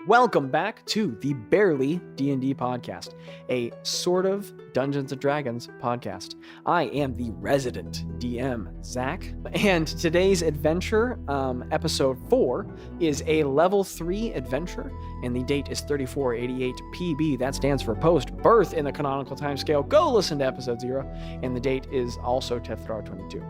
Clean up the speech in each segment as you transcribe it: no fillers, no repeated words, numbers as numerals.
Welcome back to the Barely D&D podcast, a sort of Dungeons & Dragons podcast. I am the resident DM, Zach, and today's adventure, episode 4, is a level 3 adventure, and the date is 3488 PB. That stands for post-birth in the canonical timescale. Go listen to episode 0, and the date is also Tethrar 22.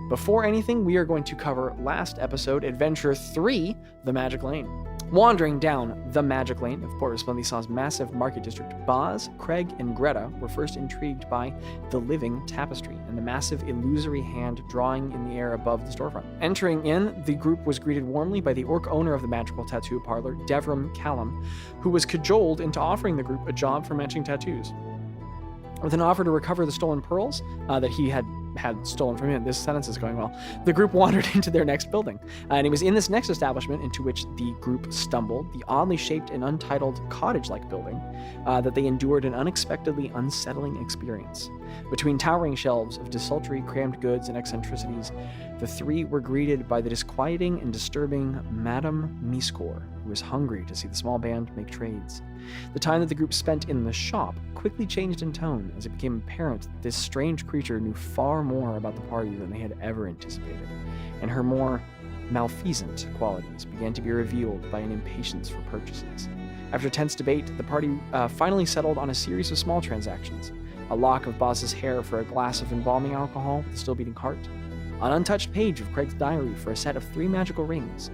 Before anything, we are going to cover last episode, Adventure 3, The Magic Lane. Wandering down the Magic Lane of Port Resplendisant's massive market district, Bazz, Craig, and Greta were first intrigued by the living tapestry and the massive illusory hand drawing in the air above the storefront. Entering in, the group was greeted warmly by the orc owner of the magical tattoo parlor, Devram Callum, who was cajoled into offering the group a job for matching tattoos. With an offer to recover the stolen pearls that he had stolen from him. This sentence is going well. The group wandered into their next building, and it was in this next establishment into which the group stumbled, the oddly shaped and untitled cottage-like building, that they endured an unexpectedly unsettling experience. Between towering shelves of desultory crammed goods and eccentricities, the three were greeted by the disquieting and disturbing Madame Miskor, who was hungry to see the small band make trades. The time that the group spent in the shop quickly changed in tone as it became apparent that this strange creature knew far more about the party than they had ever anticipated, and her more malfeasant qualities began to be revealed by an impatience for purchases. After tense debate, the party finally settled on a series of small transactions: a lock of Bazz's hair for a glass of embalming alcohol with a still-beating heart, an untouched page of Craig's diary for a set of 3 magical rings,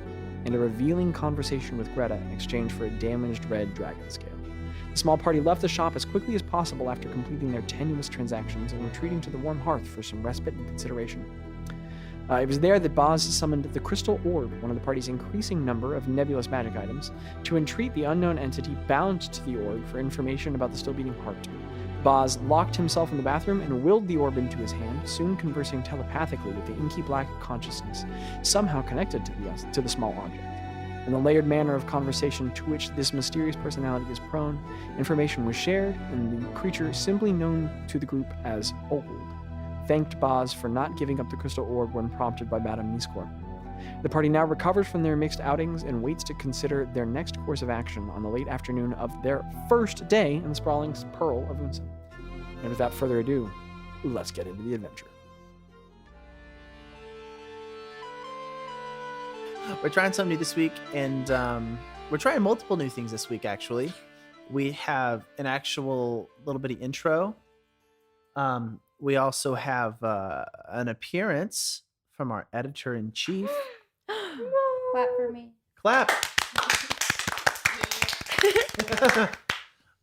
and a revealing conversation with Greta in exchange for a damaged red dragon scale. The small party left the shop as quickly as possible after completing their tenuous transactions and retreating to the warm hearth for some respite and consideration. It was there that Bazz summoned the crystal orb, one of the party's increasing number of nebulous magic items, to entreat the unknown entity bound to the orb for information about the still-beating heart. Bazz locked himself in the bathroom and willed the orb into his hand, soon conversing telepathically with the inky black consciousness, somehow connected to the small object. In the layered manner of conversation to which this mysterious personality is prone, information was shared, and the creature, simply known to the group as Old, thanked Bazz for not giving up the crystal orb when prompted by Madame Miskor. The party now recovers from their mixed outings and waits to consider their next course of action on the late afternoon of their first day in the sprawling Pearl of Unsen. And without further ado, let's get into the adventure. We're trying something new this week, and we're trying multiple new things this week, actually. We have an actual little bitty intro. We also have an appearance from our editor-in-chief. Clap for me. Clap!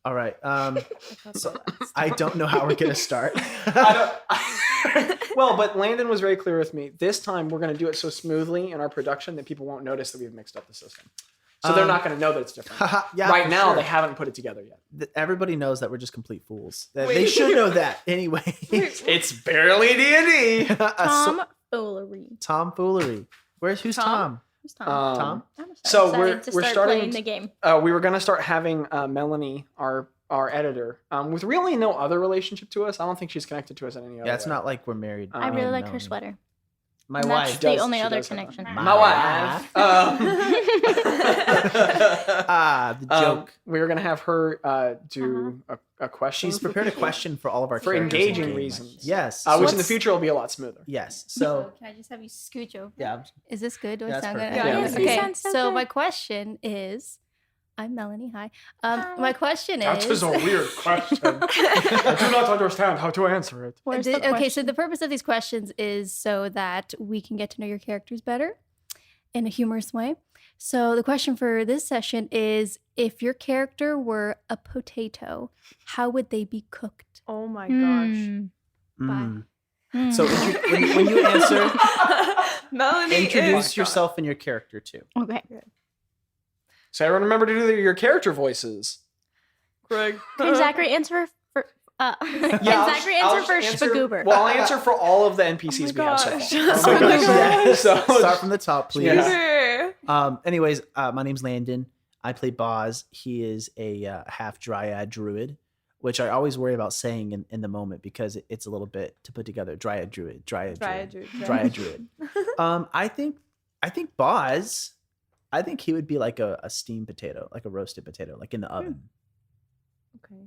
All right. So I don't know how we're going to start. Well, but Landon was very clear with me. This time, we're going to do it so smoothly in our production that people won't notice that we've mixed up the system. So they're not going to know that it's different. Yeah, right now, sure. They haven't put it together yet. Everybody knows that we're just complete fools. They should know that anyway. It's barely D&D. Tomfoolery. Who's Tom? Who's Tom? Tom? So we're start starting playing the game. We were going to start having Melanie, our editor, with really no other relationship to us. I don't think she's connected to us in any other way. Yeah, it's not like we're married. I really like her sweater. My And wife. That's the only other connection. My wife. The joke. We were going to have her do a question. She's prepared a question for all of our for characters engaging in the game. reasons. Yes. Which in the future will be a lot smoother. Yes. So can I just have you scooch over? Yeah. Is this good? Do I That's sound good? perfect. Yeah, Okay. you Okay. so So good. my question is, I'm Melanie. Hi. My question That is. is a weird question. I do not understand how to answer it. Where's the Okay, so question? the purpose of these questions is so that we can get to know your characters better in a humorous way. So the question for this session is, if your character were a potato, how would they be cooked? Oh my gosh. Bye. Mm. So when you answer, Melanie introduce yourself and your character too. Okay. So everyone remember to do your character voices. Craig. Can Zachary answer for can Zachary I'll answer for just Spagoober? Well, I'll answer for all of the NPCs we have so gosh. far. Oh my gosh. So Start from the top, please. Yeah. Anyways, my name's Landon. I play Bazz. He is a half dryad druid, which I always worry about saying in the moment because it's a little bit to put together. Dryad druid. Dryad druid. I think Bazz I think he would be like a steamed potato, like a roasted potato, like in the oven. Okay.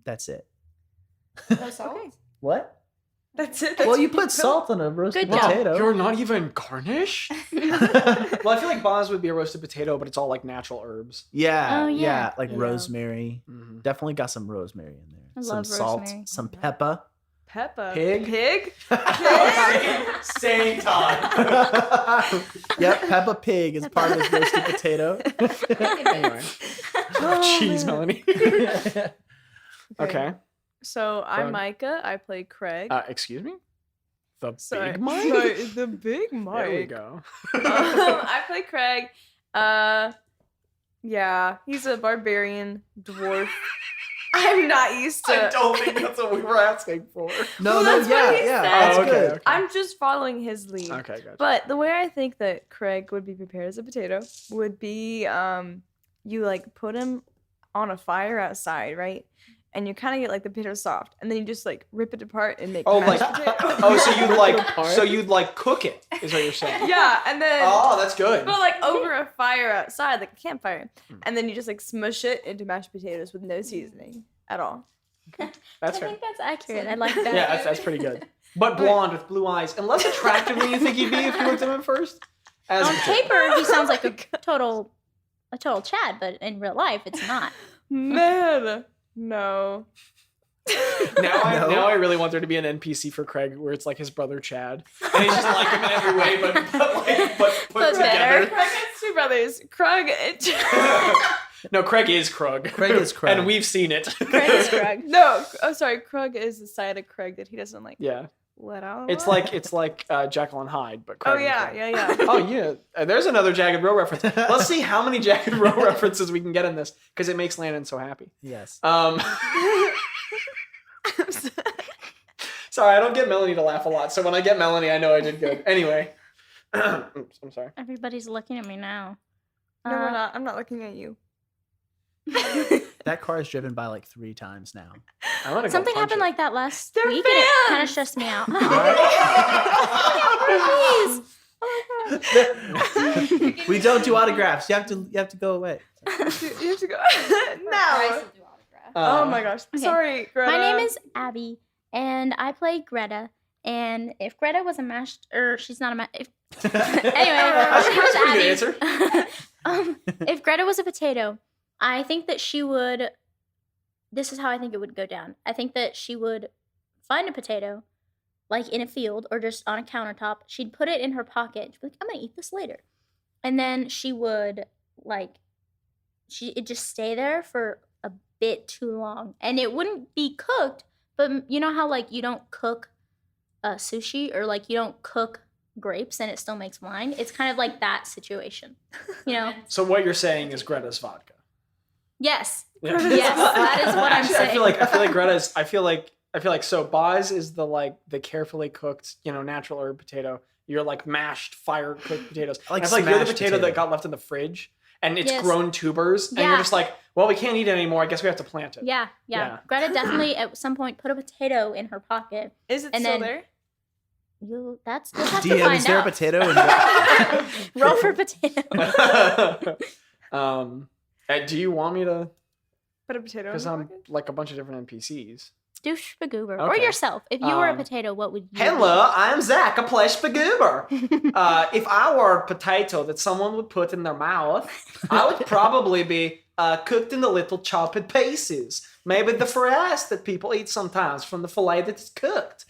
That's it. No salt? Okay. What? That's it. Well, you put salt on a roasted Good job. potato. You're not even garnished? Well, I feel like Bazz would be a roasted potato, but it's all like natural herbs. Yeah, Oh, yeah. like Yeah. rosemary. Mm-hmm. Definitely got some rosemary in there. I some love salt, rosemary. some pepper. Peppa. Pig? Pig? Same time. Yep, Peppa Pig is part of his roasted potato. Anyway. Oh, Jeez, man. Melanie. Okay. So I'm Craig. Micah. I play Craig. Excuse me? The Sorry. big Mike? Sorry, the big Mike. There we go. I play Craig. Yeah, he's a barbarian dwarf. I'm not used to. I don't think that's what we were asking for. No, Well, that's what he said. that's Oh, okay, good. okay. I'm just following his lead. Okay, gotcha. But the way I think that Craig would be prepared as a potato would be you like put him on a fire outside, right? And you kind of get like the potato soft, and then you just like rip it apart and make mashed potato. so you'd like cook it, is what you're saying. Yeah, and then Oh, that's good. but like over a fire outside, like a campfire, Hmm. and then you just like smush it into mashed potatoes with no seasoning at all. That's I fair. think that's accurate. I like that. Yeah, that's pretty good. But blonde with blue eyes, and less attractive than you think he'd be if you looked at him at first. As On a potato. paper, he sounds like a total Chad, but in real life, it's not. Man, no. Now I really want there to be an NPC for Craig where it's like his brother Chad, and he's just like him in every way, but put But better. together. Craig has two brothers. Craig. No, Craig is Krug. Craig is Krug. and we've seen it. Craig is Craig. No, oh sorry. Craig is the side of Craig that he doesn't like. Yeah, Let out. it's like Jekyll and Hyde, but Craig Oh and yeah, Craig. yeah. Oh yeah, there's another Jagged Row reference. Let's see how many Jagged Row references we can get in this because it makes Landon so happy. Yes. Sorry, I don't get Melanie to laugh a lot, so when I get Melanie, I know I did good. Anyway, oops, I'm sorry. Everybody's looking at me now. No, we're not. I'm not looking at you. That car is driven by like 3 times now. I wanna go Something punch happened it. like that last They're week, and it kind of fans! stressed me out. We don't do autographs. You have to go away. You have to go now. Oh my gosh. Okay. Sorry, Greta. My name is Abby, and I play Greta. And if Greta was a mashed, or she's not a mashed. Anyway, That's a pretty here's good Abby. If Greta was a potato, I think that she would. This is how I think it would go down. I think that she would find a potato, like in a field or just on a countertop. She'd put it in her pocket. She'd be like, "I'm gonna eat this later," and then she would it'd just stay there for a bit too long, and it wouldn't be cooked. But you know how like you don't cook sushi, or like you don't cook grapes and it still makes wine? It's kind of like that situation, you know? So what you're saying is Greta's vodka. Yes. Yeah. Yes, that is what I'm Actually, saying. I feel like Greta's. I feel like so. Bazz is the carefully cooked, natural herb potato. You're like mashed, fire cooked potatoes. I like And I feel like you're the smashed potato that potato. got left in the fridge, and it's Yes. grown tubers, and Yeah. you're just like, well, we can't eat it anymore. I guess we have to plant it. Yeah. Yeah. Greta definitely at some point put a potato in her pocket. Is it And still then- there? You'll have to DM, find is there a out. potato? In there? Roll for potato. Do you want me to? Put a potato in Because the I'm pocket? like a bunch of different NPCs. Do Spagoober. Or Okay. yourself. If you were a Um, potato, what would you Hello, I'm Zach, a plush bagoober. If I were a potato that someone would put in their mouth, I would probably be cooked into little chopped pieces. Maybe the fries that people eat sometimes from the fillet that's cooked.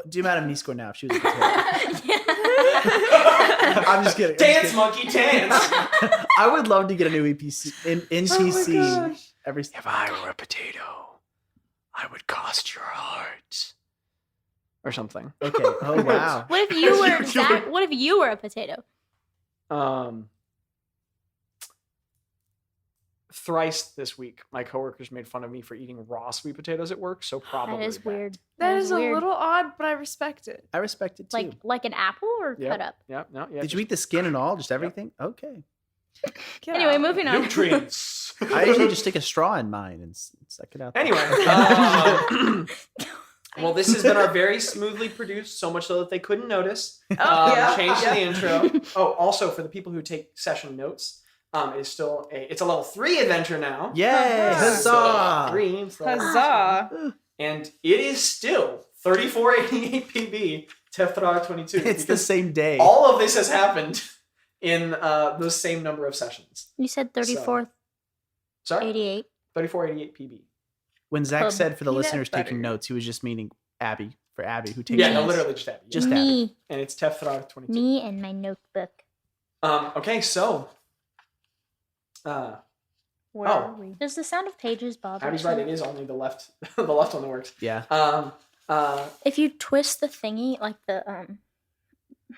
Do you mind if me score now if she was a potato? Yeah. I'm just kidding. Dance, monkey, dance. I would love to get a new NPC Oh my gosh. every. If I were a potato, I would cost your heart. Or something. Okay. Oh wow. What if you were You Zach? What if you were a potato? Thrice this week, my coworkers made fun of me for eating raw sweet potatoes at work, so probably That is that. weird. That is a weird. little odd, but I respect it. I respect it too. like an apple or Yep. cut up. Yep, no, yeah. Did you eat the skin and all? Just everything? Okay. Get Anyway, out. moving on. nutrients? I usually just stick a straw in mine and suck it out. Anyway, Well, this has been our very smoothly produced, so much so that they couldn't notice. yeah. Change Yeah. the intro. Oh, also for the people who take session notes, it's a level 3 adventure now. Yay! Huzzah. Huzzah! Green, it's level Huzzah. and it is still 3488 PB Tefthrar 22. It's the because same day. all of this has happened in the same number of sessions. You said 34, Sorry? 88. 3488 PB. When Zach Club. said for the Peanut listeners butter. taking notes, he was just meaning Abby, for Abby, who takes Yeah, no, notes. literally just Abby. Just me. And it's Tefthrar 22. Me and my notebook. Okay, so Where Oh. are we? Does the sound of pages bother Abby's you? right, it is only the left the left one that works. Yeah. If you twist the thingy, like the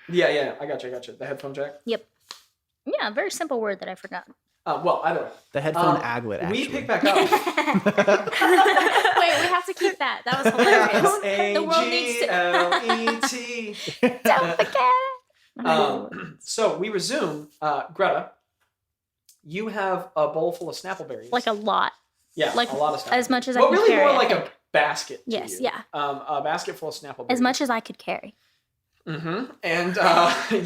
Yeah, I got you. The headphone jack. yeah, a very simple word that I forgot. Well, either way. The headphone aglet, actually. We pick back up. Wait, we have to keep that. That was hilarious. The world needs to. A-G-L-E-T. Don't forget. So we resume. Greta, you have a bowl full of Snapple berries. Like a lot. Yeah, like a lot of Snapple as much as I But can really carry, more I like a think. basket. to Yes, you. yeah. A basket full of Snapple berries. As much as I could carry. Mm-hmm. And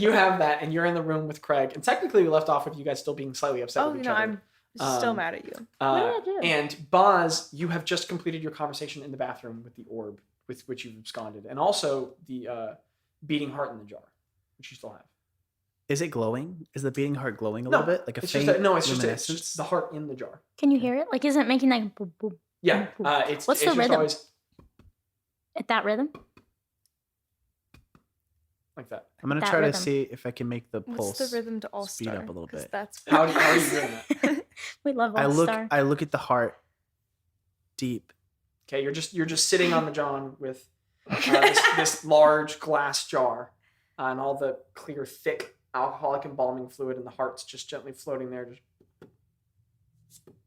you have that, and you're in the room with Craig. And technically, we left off with you guys still being slightly upset Oh, with each no, other. I'm still mad at you. did I do? And Bazz, you have just completed your conversation in the bathroom with the orb with which you've absconded, and also the beating heart in the jar, which you still have. Is it glowing? Is the beating heart glowing a little bit? Like a It's faint just it's luminescence? just the heart in the jar. Can you hear it? Like, isn't it making like boop, boop, Yeah, boop, boop? it's What's it's the just rhythm? always At that rhythm? like that. I'm going to that try to rhythm. see if I can make the pulse. What's the rhythm to All speed Star? up a little 'Cause bit. That's How are you doing that? We love All Star. I look at the heart deep. Okay, you're just sitting on the john with this large glass jar, and all the clear, thick alcoholic embalming fluid, and the heart's just gently floating there. Just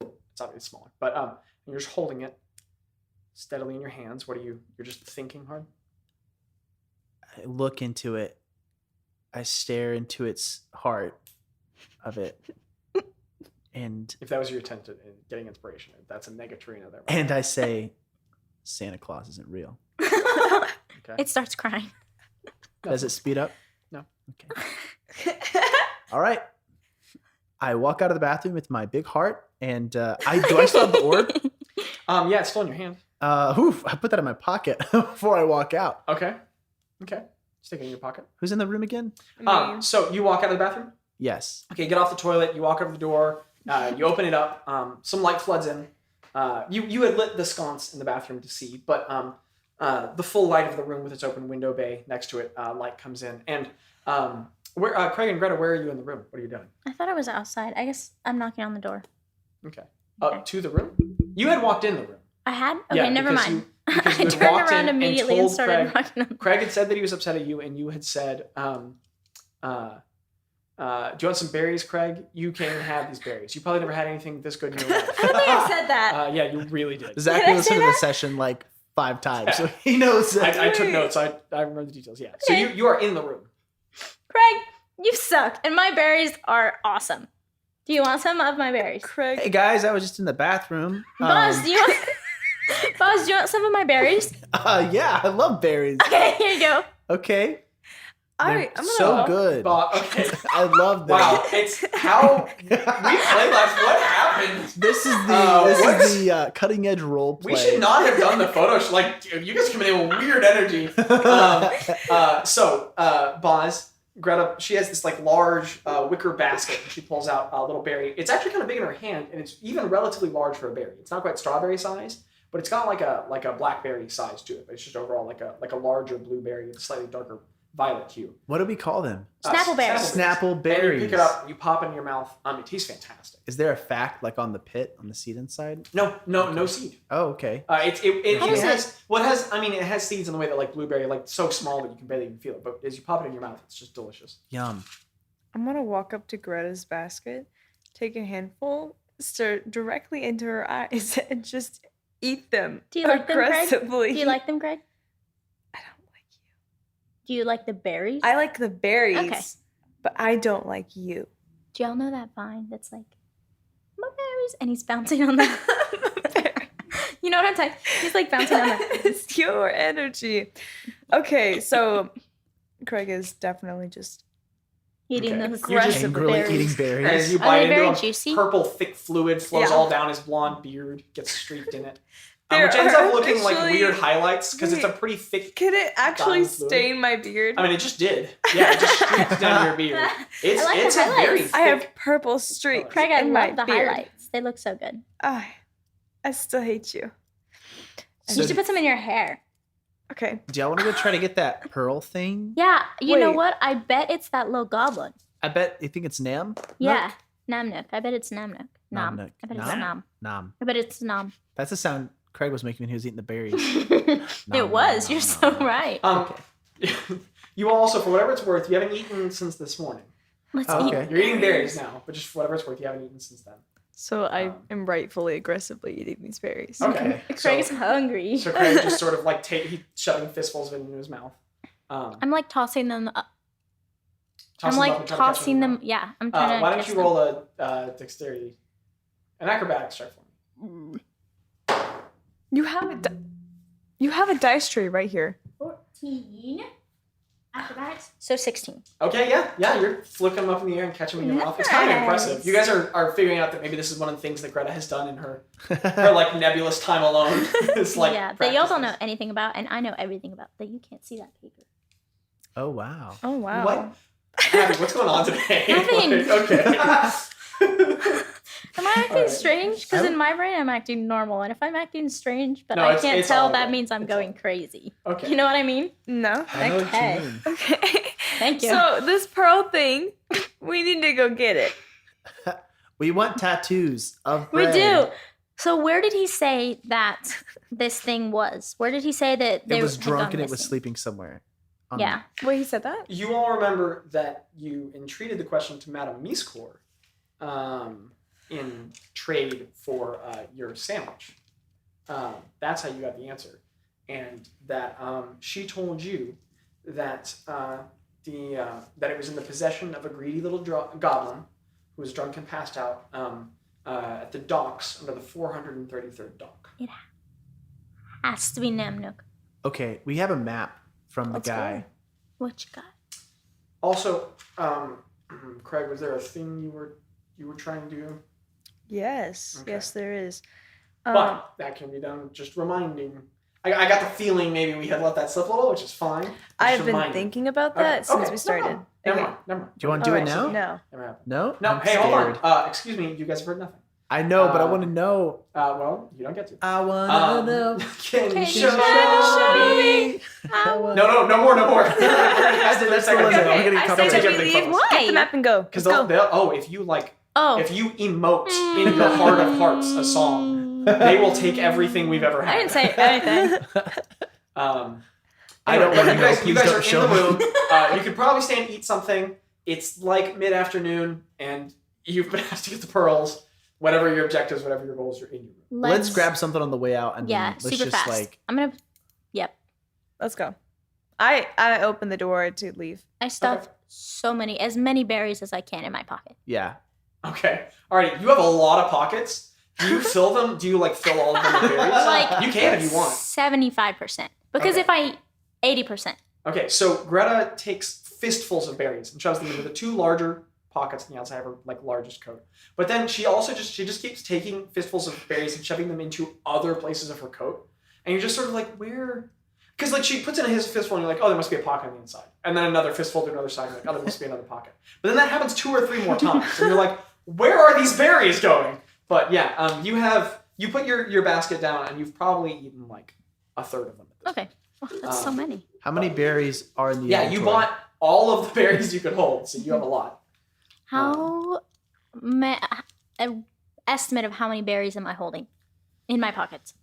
it's obviously smaller, but and you're just holding it steadily in your hands. What are you? You're just thinking hard. I look into it. I stare into its heart of it. And If that was your attempt at getting inspiration, that's a negatrina there. and I say, Santa Claus isn't real. Okay. It starts crying. Does it speed up? No. Okay. All right. I walk out of the bathroom with my big heart, and do I still have the orb? Yeah, it's still in your hand. I put that in my pocket before I walk out. Okay. Stick it in your pocket. Who's in the room again? So you walk out of the bathroom. Yes. Okay, get off the toilet. You walk over the door. You open it up. Some light floods in. You had lit the sconce in the bathroom to see, but the full light of the room with its open window bay next to it, light comes in. And where Craig and Greta, where are you in the room? What are you doing? I thought I was outside. I guess I'm knocking on the door. Okay. Up to the room? You had walked in the room. I had? Okay, Yeah, never because mind. because I you had turned walked around in and immediately and told started Craig- knocking on the door. Craig had said that he was upset at you, and you had said, do you want some berries, Craig? You came and had these berries. You probably never had anything this good in your life. I think I said that. Yeah, you really did. Zach Did I listened say to the that? session like 5 times, Yeah. so he knows that. I took notes. I remember the details. Yeah. So Okay. you are in the room. Craig, you suck, and my berries are awesome. Do you want some of my berries? Craig. Hey guys, I was just in the bathroom. Bazz, do you want Bazz, do you want some of my berries? Yeah, I love berries. Okay, here you go. Okay. All They're right, I'm gonna so good. Okay. I love them. Wow. It's how we played last. What happened? This is what? the cutting edge role play. We should not have done the photo. Like you guys coming in with weird energy. Bazz, Greta, she has this like large wicker basket. She pulls out a little berry. It's actually kind of big in her hand, and it's even relatively large for a berry. It's not quite strawberry size, but it's got like a blackberry size to it. But it's just overall like a larger blueberry with a slightly darker violet hue. What do we call them? Snapple berries. Snapple And berries. you pick it up, you pop it in your mouth. It tastes fantastic. Is there a fact like on the pit on the seed inside? No seed. Oh, okay. It How does it has seeds in the way that like blueberry, like so small that you can barely even feel it. But as you pop it in your mouth, it's just delicious. Yum. I'm gonna walk up to Greta's basket, take a handful, stare directly into her eyes, and just eat them. Do you like them, Craig? aggressively. Do you like them, Craig? I don't like you. Do you like the berries? I like the berries, Okay. but I don't like you. Do y'all know that vine that's like my berries, and he's bouncing on the You know what I'm talking? He's like bouncing on the. It's your energy. Okay, so Craig is definitely just Eating Okay. those You're just aggressive angrily berries. eating As berries. you Are bite they into very him, juicy? purple thick fluid flows Yeah. all down his blonde beard, gets streaked in it. There Which ends are up looking like actually- weird highlights because it's a Wait. pretty thick. Can it actually Dying fluid. stain my beard? I mean, it just did. Yeah, it just streaked down your beard. It's I like the it's a very highlights. thick. I have purple streaks Craig, I in my love the beard. highlights. They look so good. I still hate you. You should put some in your hair. Okay. Do y'all want to go try to get that pearl thing? Yeah, you know Wait. what? I bet it's that little goblin. I bet you think it's Nam. Yeah, Namnook. I bet it's Namnook. Nom. Namnook. I bet it's Nom? Nom. Nam. I bet it's Nom. That's the sound Craig was making when he was eating the berries. It was. You're so right. You also, for whatever it's worth, you haven't eaten since this morning. Let's Oh, eat. okay. You're eating berries now, but just for whatever it's worth, you haven't eaten since then. So I am rightfully aggressively eating these berries. Okay. Craig's hungry. So Craig just sort of like he's shoving fistfuls of it into his mouth. I'm like tossing them up. Toss I'm them up like and try to catch tossing them. them. Yeah, I'm trying to. Why don't catch you them. roll a dexterity, an acrobatics check for me? You have a dice tray right here. 14. Acrobatics. So 16. Okay, yeah, you're flicking them up in the air and catching them in your mouth. It's kind of Nice. impressive. You guys are figuring out that maybe this is one of the things that Greta has done in her like nebulous time alone. It's like Yeah, that y'all don't know practices. anything about, and I know everything about. That you can't see that paper. Oh wow. Oh wow. What? Abby, what's going on today? Nothing. Like, okay. Am I acting Alright. strange? Because in my brain, I'm acting normal, and if I'm acting strange, but No, I it's- can't it's tell, all that good. means I'm It's all going crazy. Okay. You know what I mean? No. I know Okay. what you mean. Okay. Thank you. So this pearl thing, we need to go get it. We want tattoos of We bread. do. So where did he say that this thing was? Where did he say that they It was had drunk gone and it was missing? sleeping somewhere. on- Yeah. Wait, he said that? You all remember that you entreated the question to Madame Miscour in trade for your sandwich. That's how you got the answer. And that she told you that that it was in the possession of a greedy little goblin who was drunk and passed out at the docks under the 433rd dock. It has to be Namnook. Okay, we have a map from Let's the guy. What you got? Also, Craig, was there a thing you were trying to do? Yes. Okay. Yes, there is. But that can be done just reminding. I got the feeling maybe we had let that slip a little, which is fine. Just I have been reminding. thinking about Okay, that since okay, we started. Never Okay. mind. Never mind. Do you want to do it Alright, now? No. Never happened. No? No, I'm hey, hold scared. on. Excuse me, you guys have heard nothing. I know, but I Uh, want to know. Well, you don't get to. I want to know. Can Can you you show show me? Ow. No more. That's the limit. Okay, I'm getting I comfortable. say Take we everything leave. close. Get the Why? map and go. Because Let's go. if you like, Oh, if you emote in the heart of hearts a song, they will take everything we've ever had. I didn't say anything. I don't wanna you know. guys, Please you guys don't are show in the me. room. You could probably stay and eat something. It's like mid-afternoon, and you've been asked to get the pearls. Whatever your objectives, whatever your goals, you're in your room. Let's grab something on the way out and Yeah, then let's super just fast. like. I'm gonna. Yep. Let's go. I open the door to leave. I stuffed as many berries as I can in my pocket. Yeah. Okay. Alrighty. You have a lot of pockets. Do you fill them? Do you like fill all of them with berries? Like You can if you want. 75%. Because Okay. if I 80%. Okay, so Greta takes fistfuls of berries and shoves them into the two larger pockets on the outside of her like largest coat. But then she just keeps taking fistfuls of berries and shoving them into other places of her coat. And you're just sort of like, where? Because like she puts in his fistful and you're like, oh, there must be a pocket on the inside. And then another fistful to another side, and you're like, oh, there must be another pocket. But then that happens 2 or 3 more times. And you're like, where are these berries going? But yeah, you put your basket down and you've probably eaten like a third of them. At this Okay. Oh, that's so many. How many berries are in the Yeah, you inventory? bought all of the berries you could hold, so you have a lot. How. An estimate of how many berries am I holding in my pockets?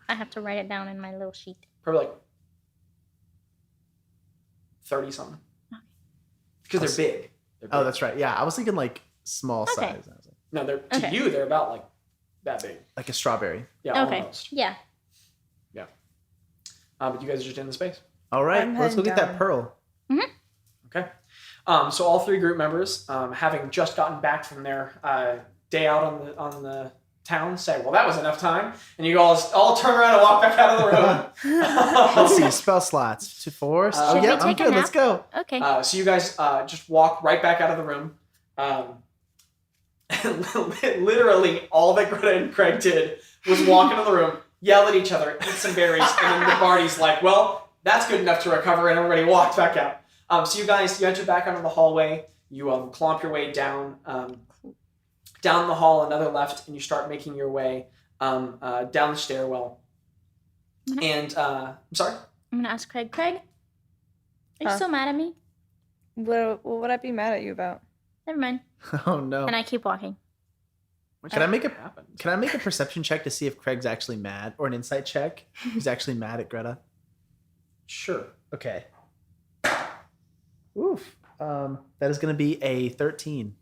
I have to write it down in my little sheet. Probably like 30 something. Because they're big. They're Oh, big. that's right. Yeah, I was thinking like small Okay. size. I was like, No, they're to Okay. you. They're about like that big. like a strawberry. Yeah, Okay. almost. Yeah. But you guys are just in the space. All right, I'm let's go heading get that down. pearl. Okay. So all 3 group members, having just gotten back from their day out on the town say, well, that was enough time. And you all turn around and walk back out of the room. Let's see, spell slots. 2 4. Should Oh, we yeah, I'm take a good. nap? Let's go. Okay. So you guys just walk right back out of the room. Literally, all that Greta and Craig did was walk into the room, yell at each other, eat some berries, and then the party's like, well, that's good enough to recover, and everybody walked back out. So you enter back out of the hallway. You clomp your way down down the hall, another left, and you start making your way down the stairwell. And I'm sorry? I'm gonna ask Craig. Craig, are you Huh? still mad at me? What would I be mad at you about? Never mind. Oh no. And I keep walking. Can I make a happened? Can I make a perception check to see if Craig's actually mad, or an insight check? He's actually mad at Greta. Sure. Okay. Oof. That is going to be a 13.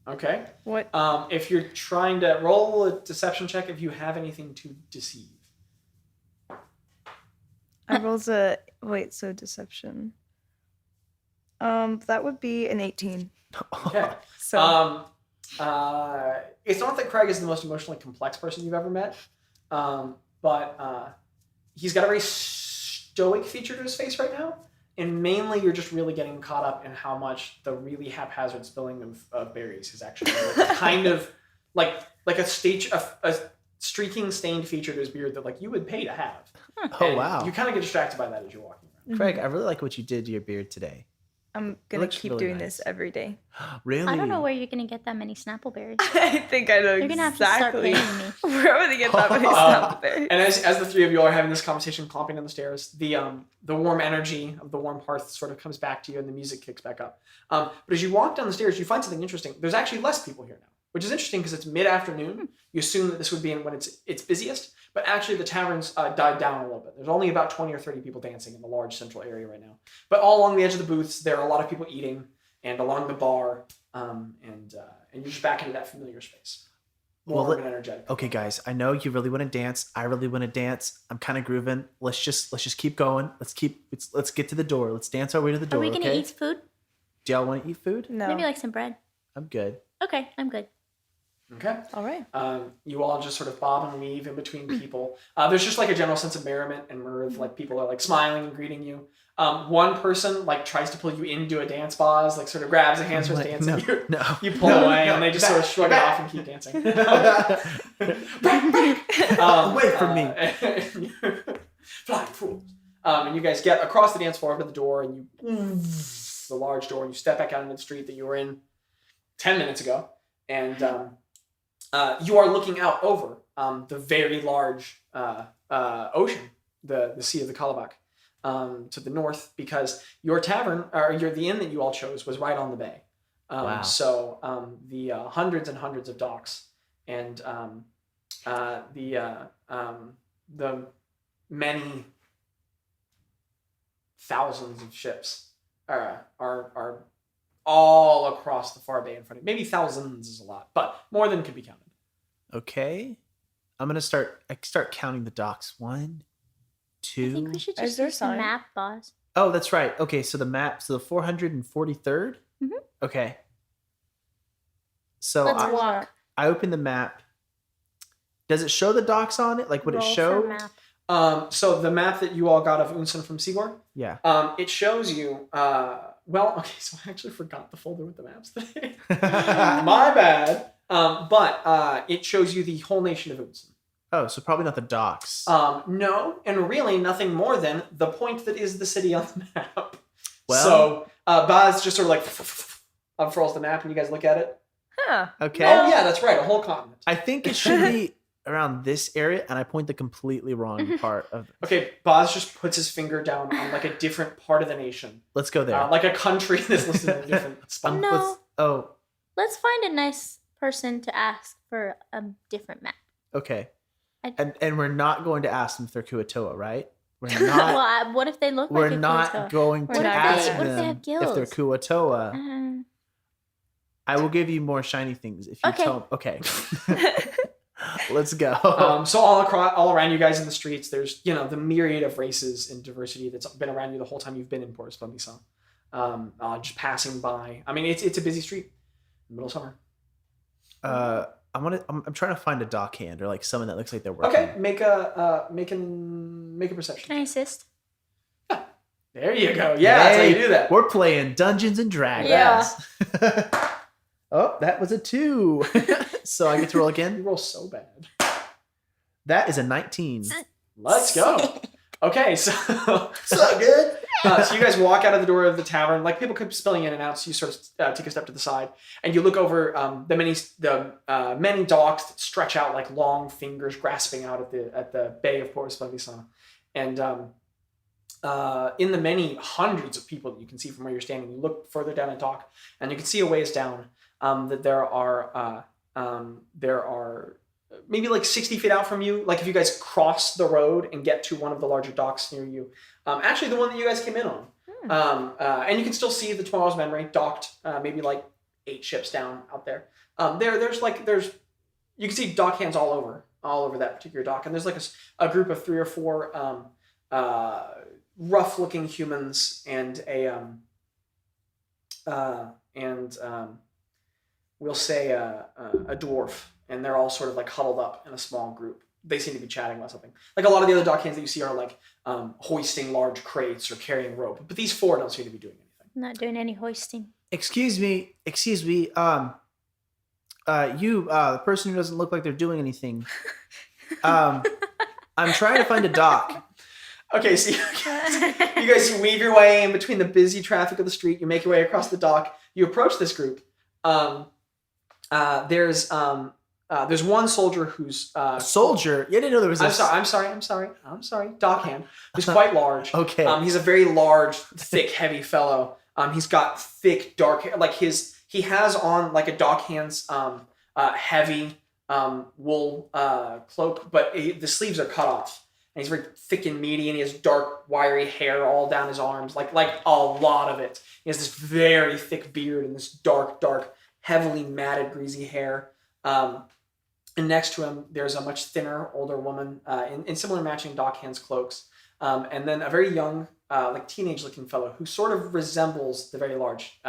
Okay. What? If you're trying to roll a deception check, if you have anything to deceive. I rolled so deception. That would be an 18. Okay. So It's not that Craig is the most emotionally complex person you've ever met, but he's got a very stoic feature to his face right now, and mainly you're just really getting caught up in how much the really haphazard spilling of berries is actually kind of like a streaking stained feature to his beard that like you would pay to have. Oh, And wow. You kind of get distracted by that as you're walking around. Craig, I really like what you did to your beard today. I'm gonna looks keep really doing nice. this every day. Really? I don't know where you're gonna get that many Snapple berries. I think I know You're gonna have to start exactly paying me. where I'm gonna get that many Snappleberries. And as the three of you are having this conversation, clomping down the stairs, the warm energy of the warm hearth sort of comes back to you, and the music kicks back up. But as you walk down the stairs, you find something interesting. There's actually less people here now, which is interesting because it's mid-afternoon. You assume that this would be when it's busiest, but actually the tavern's died down a little bit. There's only about 20 or 30 people dancing in the large central area right now. But all along the edge of the booths, there are a lot of people eating, and along the bar, and you're just back into that familiar space. Warm and energetic. Okay, guys, I know you really want to dance. I really want to dance. I'm kind of grooving. Let's just keep going. Let's get to the door. Let's dance our way to the Are door. we gonna okay? eat food? Do y'all want to eat food? No. Maybe like some bread. I'm good. Okay, I'm good. Okay. All right. You all just sort of bob and weave in between people. There's just like a general sense of merriment and mirth. Like people are like smiling and greeting you. One person like tries to pull you into a dance Bazz, like sort of grabs a hand, starts Like, dancing. no. You pull away, and they just sort of shrug it off and keep dancing. Away from me. Flying fools. And you guys get across the dance floor up to the door, and you the large door, and you step back out into the street that you were in 10 minutes ago, and you are looking out over the very large ocean, the Sea of the Kalabak, to the north, because your tavern, or the inn that you all chose, was right on the bay. Wow. So the hundreds and hundreds of docks, and the many thousands of ships are all across the far bay in front of you. Maybe thousands is a lot, but more than could be counted. Okay. I'm gonna start counting the docks. 1, 2. I think we should Is just there use the sign? map, boss. Oh, that's right. Okay, so the map. So the 443rd. Mhm. Okay. So Let's I, walk. I open the map. Does it show the docks on it? Like, would it Roll for show? map. So the map that you all got of Unsen from Sigor, Yeah. it shows you. Well, okay, so I actually forgot the folder with the maps today. My bad. But it shows you the whole nation of Unsen. Oh, so probably not the docks. No, and really nothing more than the point that is the city on the map. Well- So Bazz just sort of like unfurls the map, and you guys look at it. Huh. Okay. Oh yeah, that's right, a whole continent. I think it should be around this area, and I point the completely wrong part of. Okay, Bazz just puts his finger down on like a different part of the nation, Let's go there. like a country that's listed in a different spot. No. Oh, Let's find a nice person to ask for a different map. okay. I- And we're not going to ask them if they're Kuatoa, right? We're well, not. what if they look We're like a not Kuatoa? going We're to not ask gonna- what if they them have if they're gills? Kuatoa. I will give you more shiny things if you Okay. tell. Okay. Let's go. So all around you guys in the streets, there's the myriad of races and diversity that's been around you the whole time you've been in Port Esplandisan. Just passing by. I mean, it's a busy street in the middle of summer. I'm trying to find a dockhand or like someone that looks like they're working. Okay, make a perception. Can I assist? There you go. Yeah, that's how you do that. We're playing Dungeons and Dragons. Yeah. Oh, that was a 2. So I get to roll You again. roll so bad. That is a 19. Let's go. Okay, so So good. so you guys walk out of the door of the tavern. Like people keep spilling in and out, so you sort of take a step to the side, and you look over the many docks that stretch out like long fingers grasping out at the bay of Port Splendisan. And in the many hundreds of people that you can see from where you're standing, you look further down a dock, and you can see a ways down that there are maybe like 60 feet out from you. Like if you guys cross the road and get to one of the larger docks near you, actually the one that you guys came in on, and you can still see the Tomorrow's Memory docked, maybe like 8 ships down out there. There's you can see dock hands all over that particular dock, and there's like a group of 3 or 4 rough-looking humans and we'll say a dwarf, and they're all sort of like huddled up in a small group. They seem to be chatting about something. Like a lot of the other dock hands that you see are like hoisting large crates or carrying rope, but these 4 don't seem to be doing anything. Not doing any hoisting. Excuse me. The person who doesn't look like they're doing anything. I'm trying to find a dock. Okay, so you guys weave your way in between the busy traffic of the street. You make your way across the dock. You approach this group. There's one soldier who's A soldier? You didn't know there was I'm sorry. Dockhand. Who's quite large. Okay. He's a very large, thick, heavy fellow. He's got thick, dark hair. Like he has on like a dockhand's heavy wool cloak, but the sleeves are cut off. And he's very thick and meaty, and he has dark, wiry hair all down his arms, like a lot of it. He has this very thick beard and this dark, heavily matted, greasy hair. And next to him, there's a much thinner, older woman in similar matching dockhands cloaks. And then a very young, like teenage-looking fellow who sort of resembles the very large,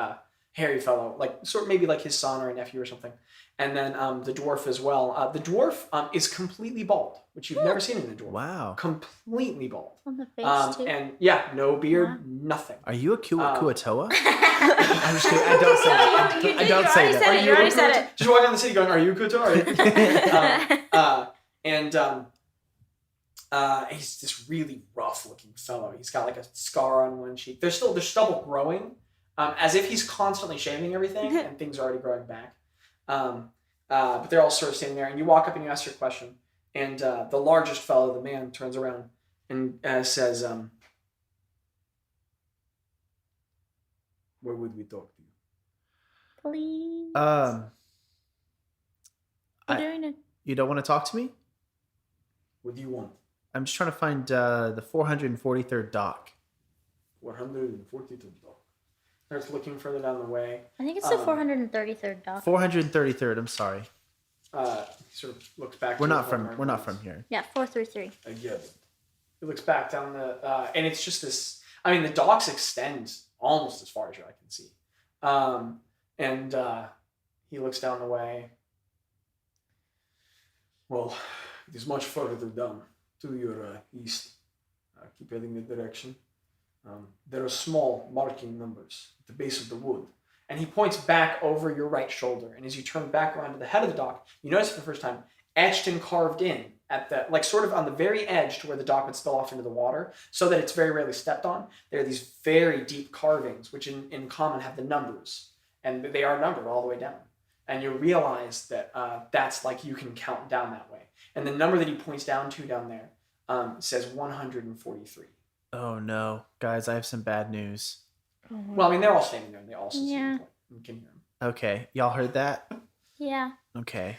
hairy fellow, like sort of maybe like his son or a nephew or something. And then the dwarf as well. The dwarf is completely bald, which you've never seen in a dwarf. Wow. Completely bald. On the face too. And yeah, no beard, nothing. Are you a Kuatoa? I'm just kidding. I don't say that. No, you I don't say that. You already said it. Just walking down the city going, "Are you Kuto?" He's this really rough-looking fellow. He's got like a scar on one cheek. There's stubble growing, as if he's constantly shaving everything, and things are already growing back. But they're all sort of standing there, and you walk up and you ask your question, and the largest fellow, the man, turns around and says, "Where would we talk to you?" Please. I- doing it. You don't want to talk to me? What do you want? I'm just trying to find the 443rd dock. 142 dock. Starts looking further down the way. I think it's the 433rd dock. 433rd. I'm sorry. He sort of looks back. We're to not the from corner we're not and from here. Yeah, 433. I get it. He looks back down the and it's just this. I mean, the docks extend almost as far as your eye can see. And he looks down the way. Well, it is much further down to your east. Keep heading that direction. There are small marking numbers at the base of the wood. And he points back over your right shoulder. And as you turn back around to the head of the dock, you notice for the first time, etched and carved in at the, like sort of on the very edge to where the dock would spill off into the water, so that it's very rarely stepped on. There are these very deep carvings, which in common have the numbers. And they are numbered all the way down. And you realize that that's like you can count down that way. And the number that he points down to down there says 143. Oh no, guys! I have some bad news. Well, I mean, they're all standing there, and they all see Yeah. you can hear them. Okay, y'all heard that? Yeah. Okay.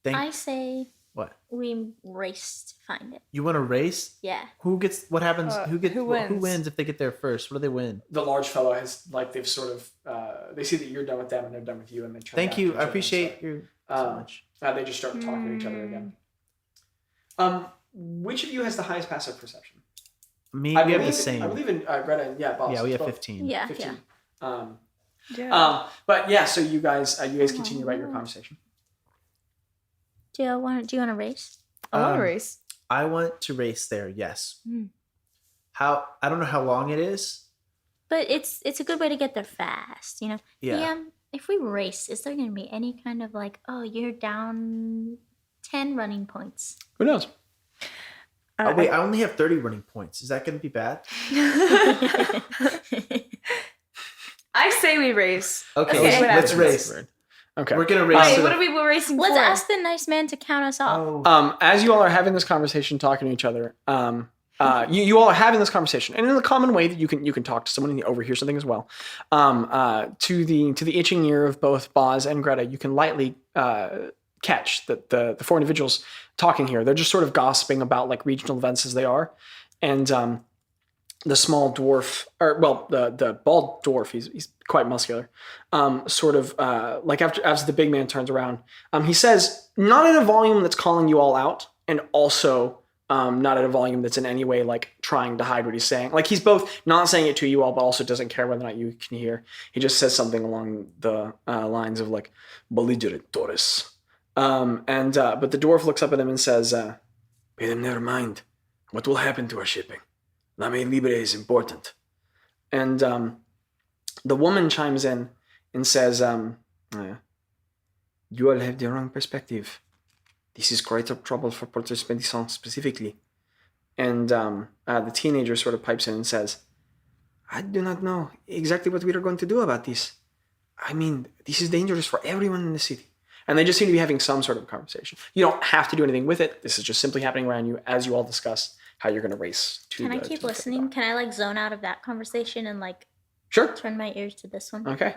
I say What? we race to find it. You want to race? Yeah. Who gets? What happens? Who wins? wins if they get there first? What do they win? The large fellow has, like, they've sort of, they see that you're done with them, and they're done with you, and they turn Thank back you. to each I other appreciate and you so start. much. They just start talking to each other again. Which of you has the highest passive perception? Me, I we have believe- the same. I believe in Greta and Bazz. Yeah, we have both 15. Yeah. 15. Yeah. Yeah. But yeah, so you guys continue about your conversation. Do you want to race? I want to race. I want to race there. Yes. Mm. I don't know how long it is. But it's a good way to get there fast, you know. Yeah. If we race, is there going to be any kind of like, oh, you're down 10 running points? Who knows? Oh, wait, I only have 30 running points. Is that going to be bad? I say we race. Okay, Okay. let's race. Okay. We're going to race. Wait, to what the- are we racing Let's for? ask the nice man to count us off. Oh. As you all are having this conversation, talking to each other, you all are having this conversation, and in a common way that you can talk to someone and you overhear something as well. To the itching ear of both Bazz and Greta, you can lightly catch that the four individuals talking here. They're just sort of gossiping about like regional events as they are, and the small dwarf, the bald dwarf, he's quite muscular. Sort of like as the big man turns around, he says, not in a volume that's calling you all out, and also not at a volume that's in any way like trying to hide what he's saying. Like he's both not saying it to you all, but also doesn't care whether or not you can hear. He just says something along the lines of like belligerent Taurus. But the dwarf looks up at him and says, "Pay them never mind. What will happen to our shipping? Lame Libre is important." And the woman chimes in and says, "You all have the wrong perspective. This is quite a trouble for Porter Spedison specifically." And the teenager sort of pipes in and says, "I do not know exactly what we are going to do about this. I mean, this is dangerous for everyone in the city." And they just seem to be having some sort of conversation. You don't have to do anything with it. This is just simply happening around you as you all discuss how you're going to race to Can I to keep the listening? Can I like zone out of that conversation and like Sure. turn my ears to this one? Okay.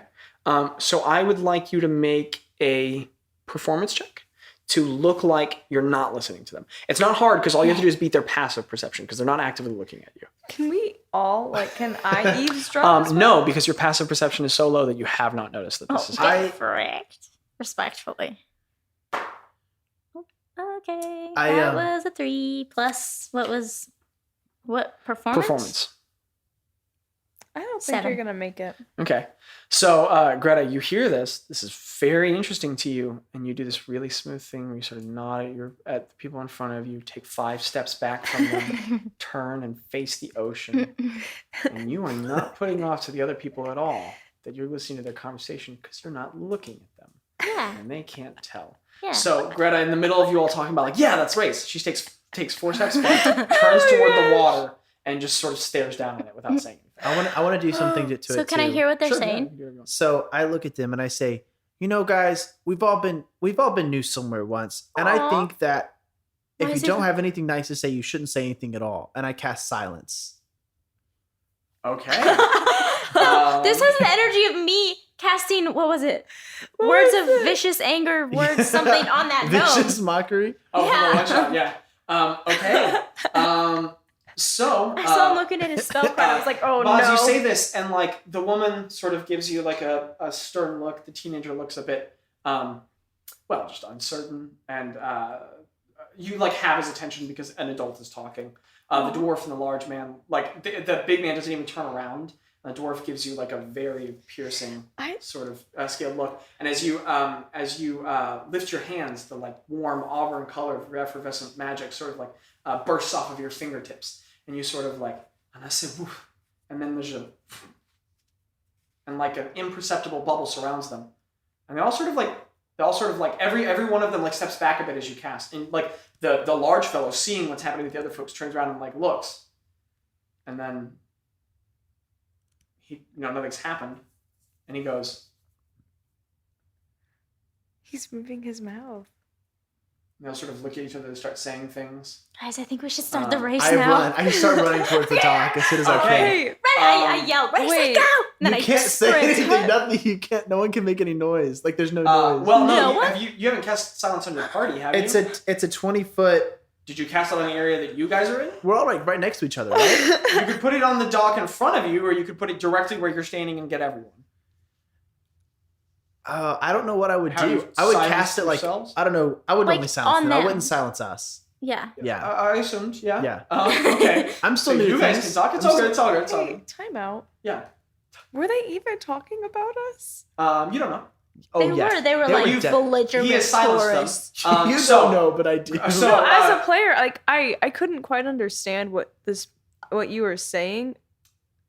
So I would like you to make a performance check to look like you're not listening to them. It's not hard because all you have to do is beat their passive perception because they're not actively looking at you. Can we all, like, can I eavesdrop? as well? No, because your passive perception is so low that you have not noticed that this is happening. Get fricked. Respectfully. Okay. I, that was a 3 plus what performance? Performance. I don't think 7. you're gonna make it. Okay. So, Greta, you hear this. This is very interesting to you. And you do this really smooth thing where you sort of nod at the people in front of you, take 5 steps back from them, turn and face the ocean. And you are not putting off to the other people at all that you're listening to their conversation because you're not looking at them. Yeah. And they can't tell. Yeah. So, Greta, in the middle of you all talking about, like, yeah, that's race. She takes 4 steps back, turns toward the water, and just sort of stares down at it without saying anything. I want to do something to So it can I too. hear what they're Sure, saying? yeah, you're going. So I look at them and I say, you know, guys, we've all been new somewhere once, and I Aw. think that if Why you is it- don't have anything nice to say, you shouldn't say anything at all. And I cast silence. Okay. This has the energy of me casting, what was it? Words of vicious anger, words, something on that Vicious note. mockery. Oh, Yeah. from the one shot, yeah. Okay. So, I saw him looking at his spell card. I was like, oh Bazz, no. you say this, and like the woman sort of gives you like a stern look. The teenager looks a bit, just uncertain, and you like have his attention because an adult is talking. The dwarf and the large man, like the big man doesn't even turn around. The dwarf gives you like a very piercing sort of scaled look, and as you lift your hands, the like warm auburn color of your effervescent magic sort of like bursts off of your fingertips, and you sort of like, and I say, woof, and then there's and like an imperceptible bubble surrounds them, and they all sort of like every one of them like steps back a bit as you cast, and like the large fellow, seeing what's happening with the other folks, turns around and like looks, and then nothing's happened, and he goes, He's moving his mouth. and they'll sort of look at each other and start saying things. Guys, I think we should start the race I now. run. I start running towards the dock as soon as I can. Okay. Right, I yell, race, wait. let's go! And then You I can't say sprint. anything. Nothing. You can't. No one can make any noise. Like there's no noise. Well, No, no, what? you haven't cast silence on your party, have it's you? a 20-foot. Did you cast it on the area that you guys are in? We're all right next to each other, right? You could put it on the dock in front of you, or you could put it directly where you're standing and get everyone. I don't know what I would How do. you I would silence cast it like yourselves? I don't know. I would Like, only silence on them. I them. wouldn't silence us. Yeah. Yeah. I assumed, yeah. Yeah. Okay. I'm still So new you to guys things. can talk. It's I'm all still- good. It's all good. It's all Hey, good. time out. Yeah. Were they even talking about us? You don't know. Oh, yeah. They were They like were dead. belligerent He has silenced tourists. them. You So- don't know, but I do. so- No, as uh, a player, like I couldn't quite understand what you were saying.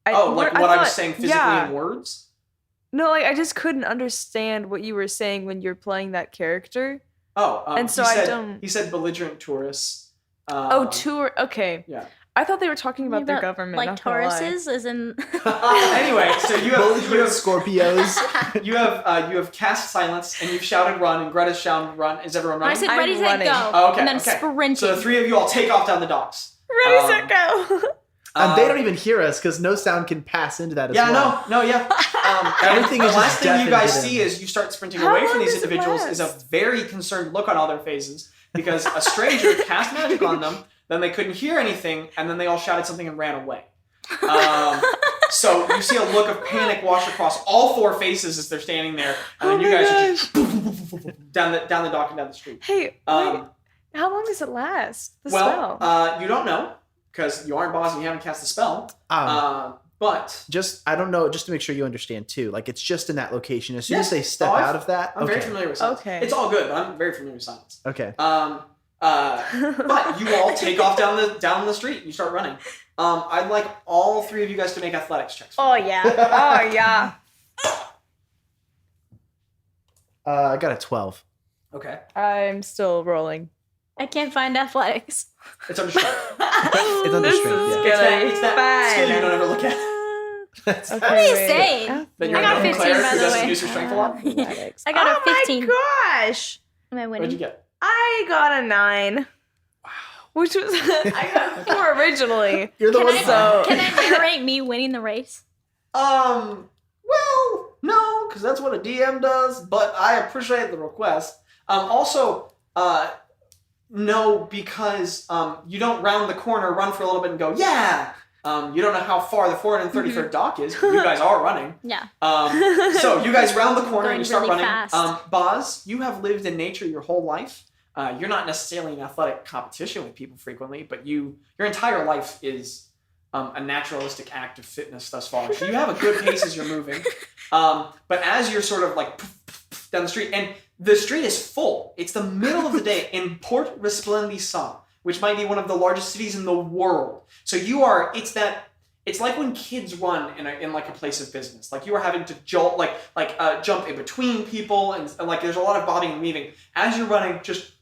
Like I what I was thought- saying physically yeah. in words? No, like I just couldn't understand what you were saying when you're playing that character. Oh, And so he I said, don't- He said belligerent tourists. Tour. Okay. Yeah. I thought they were talking about their government. Like not gonna lie. Tauruses, as in. Anyway, so you have Scorpios. you have cast silence and you've shouted run and Greta's shouted run. Is everyone I running? said I'm ready, set, running. go. Oh, okay, And then okay. sprinting. So the three of you all take off down the docks. Ready, set, go. And they don't even hear us because no sound can pass into that as Yeah, well. no, yeah. Everything and is the just last thing you deafened guys to them. see is you start sprinting How away from long these does it individuals is a last? very concerned look on all their faces because a stranger cast magic on them, then they couldn't hear anything, and then they all shouted something and ran away. So you see a look of panic wash across all four faces as they're standing there, and then Oh you my guys are just down the dock and down the street. Hey, wait, Um, how long does it last? The well, spell. you don't know because you aren't boss and you haven't cast the spell. But Just I don't know. Just to make sure you understand too. Like it's just in that location. As soon Yes. as they step Oh, out of that, I'm very familiar with silence. Okay. It's all good, but I'm very familiar with silence. Okay. But you all take off down the street. You start running. I'd like all three of you guys to make athletics checks. Oh, yeah. Oh yeah. I got a 12. Okay. I'm still rolling. I can't find athletics. It's under strength. It's under This strength, is yeah. gonna It's be that skill fun. you don't ever look at. That's Okay, What are you wait. saying? Then I you're got a 15, cleric by who the doesn't way. use your strength a lot. Athletics. I got a Oh 15. my gosh. Am I What'd winning? you get? I got a 9. Which was I got 4 originally. You're the Can one. So- Can I narrate me winning the race? Well, no, because that's what a DM does. But I appreciate the request. No, because you don't round the corner, run for a little bit, and go, yeah. You don't know how far the 433rd dock is. But you guys are running. Yeah. So you guys round the corner and Going you start really running. fast. Bazz, you have lived in nature your whole life. You're not necessarily in athletic competition with people frequently, but your entire life is a naturalistic act of fitness thus far. So you have a good pace as you're moving. But as you're sort of like down the street, and the street is full. It's the middle of the day in Port Resplendissant, which might be one of the largest cities in the world. So it's like when kids run in like a place of business. Like you are having to jolt, jump in between people, and like there's a lot of bobbing and weaving. As you're running, just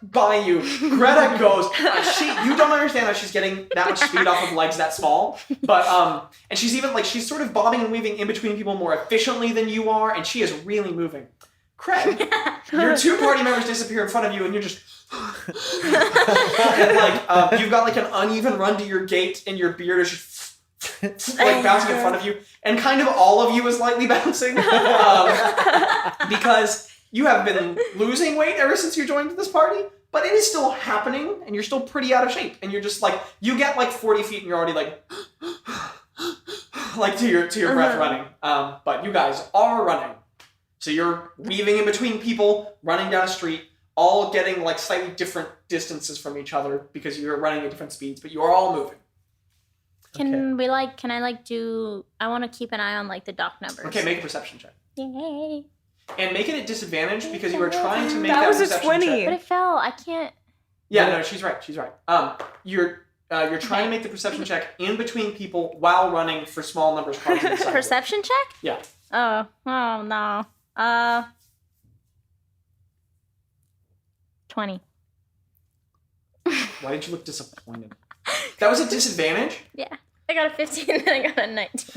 by you, Greta goes. You don't understand how she's getting that much speed off of legs that small, but and she's even like she's sort of bobbing and weaving in between people more efficiently than you are, and she is really moving. Craig, your two party members disappear in front of you, and you're just. And like you've got like an uneven run to your gait, and your beard is just like bouncing in front of you, and kind of all of you is lightly bouncing because you have been losing weight ever since you joined this party, but it is still happening, and you're still pretty out of shape, and you're just like you get like 40 feet, and you're already like to your breath running. But you guys are running, so you're weaving in between people, running down a street. All getting like slightly different distances from each other because you're running at different speeds, but you are all moving. I want to keep an eye on like the dock numbers. Okay, make a perception check. Yay. And make it at disadvantage because you are trying to make That that was a perception 20. check. But it fell. I can't. Yeah, no, she's right. You're trying to make the perception check in between people while running for small numbers cards in the sidewalk. Perception check? Yeah. Oh no. 20. Why did you look disappointed? That was a disadvantage? Yeah. I got a 15 and I got a 19.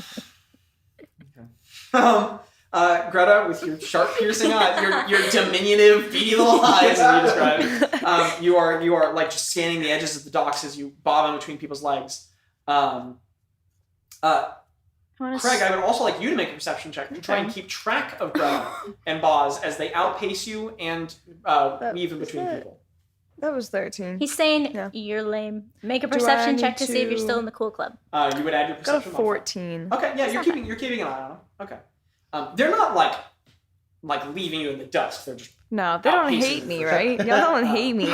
Greta, with your sharp, piercing eyes, your diminutive, beady little eyes, as you describe it, you are like just scanning the edges of the docks as you bob in between people's legs. Craig, I would also like you to make a perception check to try and keep track of Greta and Bazz as they outpace you and weave in between people. That was 13. He's saying Yeah. you're lame. Make a Do I perception need check to see if you're to- still in the cool club. You would add your Got a perception modifier. 14. Okay, yeah, That's you're not keeping an eye on them. Okay, they're not like leaving you in the dust. They're just No, they don't outpacing hate you me, for right? sure. Y'all don't hate me.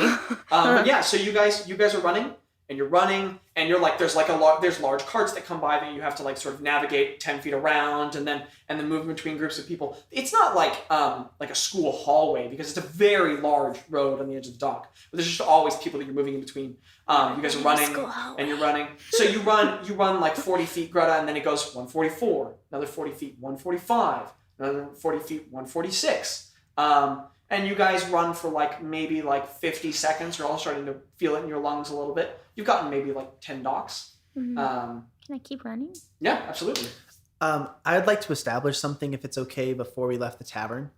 but yeah. So you guys are running, and you're running, and you're like, there's large carts that come by that you have to like sort of navigate 10 feet around, and then move between groups of people. It's not like a school hallway because it's a very large road on the edge of the dock, but there's just always people that you're moving in between. You guys are running, and you're running. So you run like 40 feet, Greta, and then it goes 144, another 40 feet, 145, another 40 feet, 146. And you guys run for like maybe like 50 seconds. You're all starting to feel it in your lungs a little bit. You've gotten maybe like 10 docks. Mm-hmm. Can I keep running? Yeah, absolutely. I'd like to establish something, if it's okay, before we left the tavern.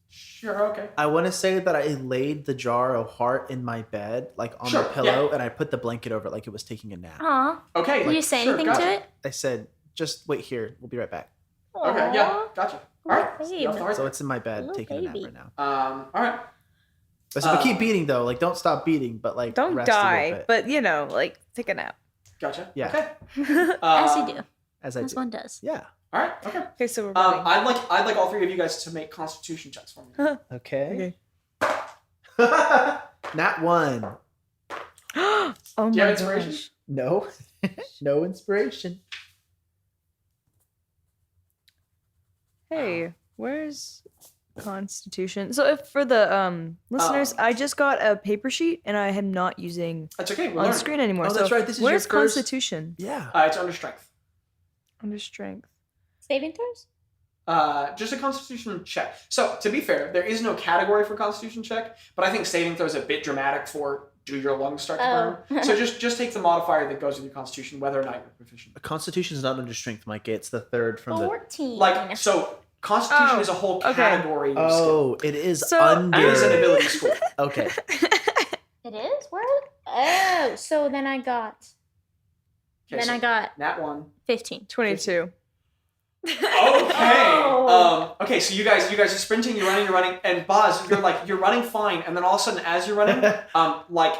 Sure, okay. I want to say that I laid the jar of heart in my bed, like on Sure, the pillow, and I put the blanket over it like it was taking a nap. Aw. Okay. Did you say anything gotcha. to it? I said, just wait here. We'll be right back. Okay, yeah, gotcha. All right. Babe. You have the heart. So it's in my bed, Little taking a nap baby. right now. All right. But so keep beating, though. Like, don't stop beating, but like, Don't rest a little die, bit. but like take a nap. Gotcha. Yeah. Okay. As you do. As I As do. one does. Yeah. All right. Okay. Okay, so we're running. I'd like all three of you guys to make Constitution checks for me. Okay. Okay. Nat 1. Oh Do you my have inspiration? gosh. No. No inspiration. Hey, where's Constitution? So if for the listeners, I just got a paper sheet and I am not using That's okay. We're on learning. screen anymore. Oh, so that's right. This is your where's first- Constitution? Yeah. It's under strength. Under strength. Saving throws? Just a Constitution check. So to be fair, there is no category for Constitution check, but I think saving throw is a bit dramatic for do your lungs start to burn. So just take the modifier that goes with your Constitution, whether or not you're proficient. Constitution is not under strength, Mike. It's the third from the. 14. Like so, Constitution Oh, is a whole okay. category. Of skill. Oh, it is So- under. It is an ability score. Okay. It is? Where? Oh, so then I got. Okay, then so I got Nat 1. 15. 22. Okay. Oh. Okay. So you guys are sprinting. You're running, and Bazz, you're running fine, and then all of a sudden, as you're running, like,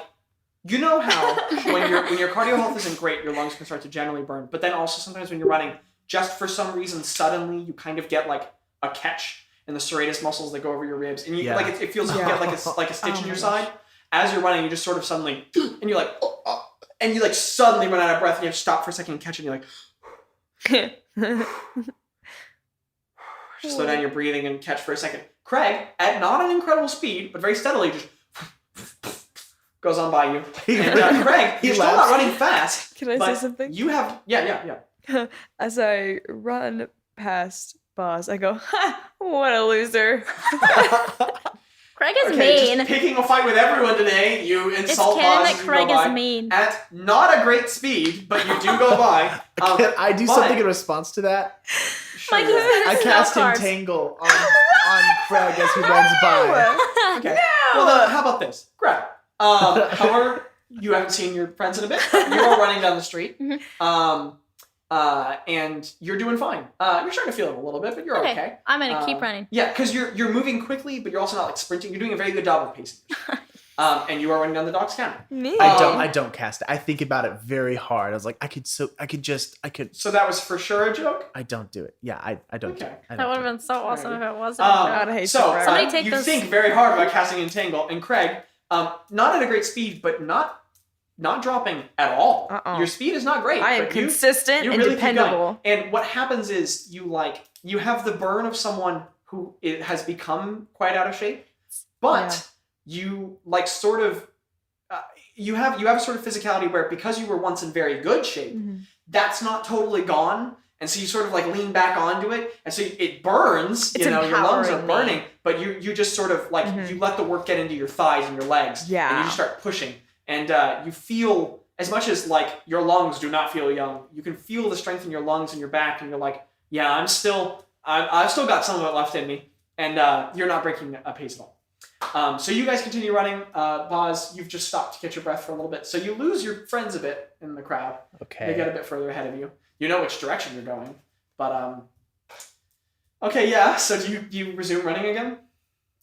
you know how when your cardio health isn't great, your lungs can start to generally burn. But then also sometimes when you're running, just for some reason, suddenly you kind of get like a catch in the serratus muscles that go over your ribs, and you Yeah. like it feels like you get like a stitch Oh in your my side. As you're running, you just sort of suddenly, and you're like, and you like suddenly run out of breath, and you have to stop for a second and catch it, and you're like. Slow down your breathing and catch for a second. Craig, at not an incredible speed, but very steadily, just goes on by you. And Craig, He you're still laughs. not running fast. Can I but say something? You have, yeah. As I run past Bazz, I go, ha, what a loser. Craig is Okay, mean. just picking a fight with everyone today. You It's insult canon Bazz that as you Craig go by. is mean. At not a great speed, but you do go by. Can I do but- something in response to that? Sure, Like, yeah. I cast cards. Entangle on Craig as he runs by. Okay. Well, then, how about this? Greg. However, you haven't seen your friends in a bit. You are running down the street. Mhm. And you're doing fine. You're starting to feel it a little bit, but you're okay. I'm going to keep running. Yeah, because you're moving quickly, but you're also not like sprinting. You're doing a very good job of pacing. And you are running down the dock's counter. Me? I don't cast it. I think about it very hard. I was like, I could. So that was for sure a joke. I don't do it. Yeah, I don't. Okay. I That don't would do have it. been so awesome if it wasn't. God, I hate So you forever. Somebody take you those- think very hard about casting Entangle, and Craig, not at a great speed, but not dropping at all. Uh-uh. Your speed is not great. I am but you- consistent you and really keep going. dependable. And what happens is you have the burn of someone who has become quite out of shape, but you like sort of you have a sort of physicality where because you were once in very good shape, that's not totally gone. And so you sort of like lean back onto it, and so it burns. It's your lungs are empowering me. burning, but you just sort of like you let the work get into your thighs and your legs, Yeah. and you just start pushing, and you feel as much as like your lungs do not feel young. You can feel the strength in your lungs and your back, and you're like, yeah, I've still got some of it left in me, and you're not breaking a pace at all. So you guys continue running. Bazz, you've just stopped to catch your breath for a little bit, so you lose your friends a bit in the crowd. They get a bit further ahead of you. You know which direction you're going, but okay, yeah. So do you resume running again?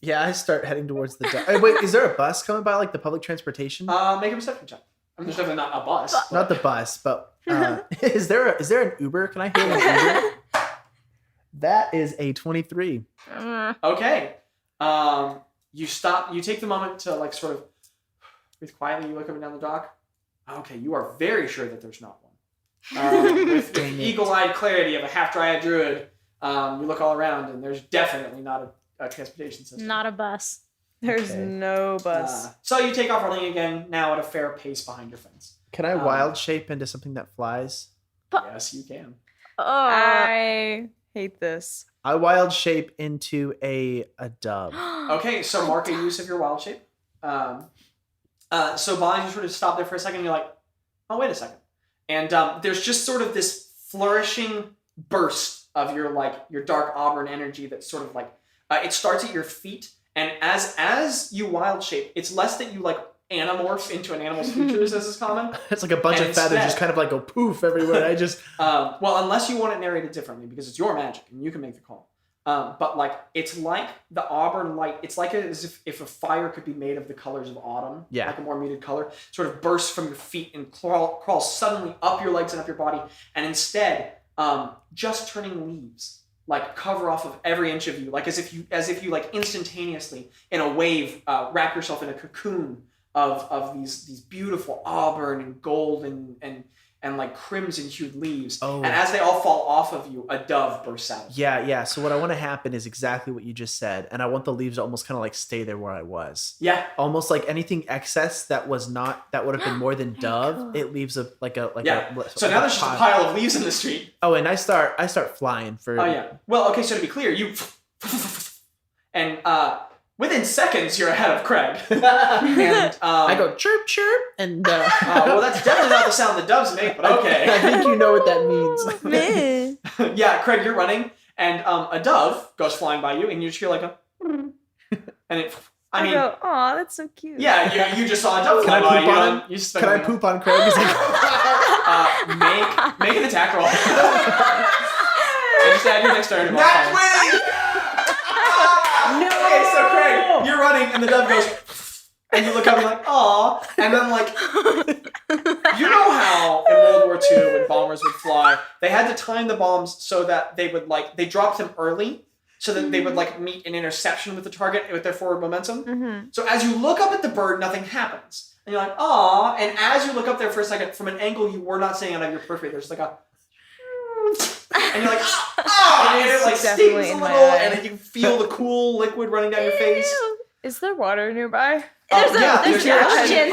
Yeah, I start heading towards the dock. Hey, wait, is there a bus coming by, like the public transportation? Make a perception check. I mean, there's definitely not a bus. Not the bus, but is there an Uber? Can I hail an Uber? That is a 23. Okay. You stop. You take the moment to like sort of breathe quietly. You look up and down the dock. Okay, you are very sure that there's not one. With the eagle-eyed clarity of a half-dryad druid, you look all around, and there's definitely not a transportation system. Not a bus. There's no bus. So you take off running again, now at a fair pace behind your fence. Can I wild shape into something that flies? Yes, you can. Oh. I hate this. I wild shape into a dove. Okay, so mark a use of your wild shape. So Bazz, you sort of stop there for a second, and you're like, oh, wait a second. And there's just sort of this flourishing burst of your dark auburn energy that sort of it starts at your feet, and as you wild shape, it's less that you anamorph into an animal's features as is common. It's like a bunch of feathers just kind of go poof everywhere. I just well, unless you want it narrated differently, because it's your magic and you can make the call. But it's like the auburn light. It's like as if a fire could be made of the colors of autumn, like a more muted color, sort of bursts from your feet and crawls suddenly up your legs and up your body, and instead, just turning leaves cover off of every inch of you, as if you instantaneously in a wave wrap yourself in a cocoon of these beautiful auburn and gold and crimson hued leaves. And as they all fall off of you, a dove bursts out. Yeah. So what I want to happen is exactly what you just said, and I want the leaves to almost kind of stay there where I was. Yeah. Almost like anything excess that would have been more than dove, it leaves a. So now there's just a pile of leaves in the street. Oh, and I start flying for. Oh yeah. Well, okay. So to be clear, you and within seconds you're ahead of Craig. And I go chirp chirp, and well, that's definitely not the sound the doves make, but okay. I think you know what that means. Yeah, Craig, you're running, and a dove goes flying by you, and you just hear a, and it. I mean, go, aw, that's so cute. Yeah, you just saw a dove fly by you. Can I poop on Craig? Make an attack roll. And just add your dexterity modifier. No! Okay, so Craig, you're running, and the dove goes, and you look up and aw, and then you know how in World War II when bombers would fly, they had to time the bombs so that they would they dropped them early, so that they would meet an interception with the target with their forward momentum. Mm-hmm. So as you look up at the bird, nothing happens, and you're aw, and as you look up there for a second, from an angle you were not seeing out of your periphery, there's a. And you're and it stings a little, and then you feel the cool liquid running down your face. Is there water nearby? There's there's ocean.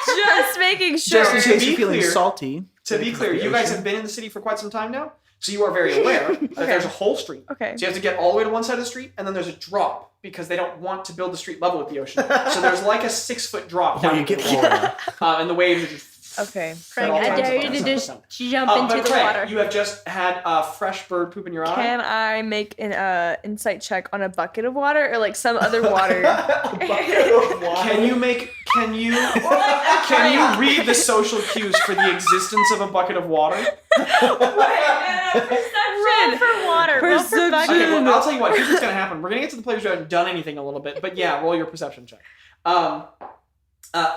Just making sure. Just in case you're feeling salty. To be clear, you guys have been in the city for quite some time now, so you are very aware that there's a whole street. Okay. So you have to get all the way to one side of the street, and then there's a drop, because they don't want to build the street level with the ocean. So there's a 6-foot drop down you get water. And the waves are just. Okay. Craig, I dare you to just jump into the water. You have just had a fresh bird poop in your eye. Can I make an insight check on a bucket of water or some other water? Bucket of water. Can you read the social cues for the existence of a bucket of water? Roll for water. Roll for bucket. Okay, well, I'll tell you what. Here's what's gonna happen. We're gonna get to the players who haven't done anything a little bit, but yeah, roll your perception check.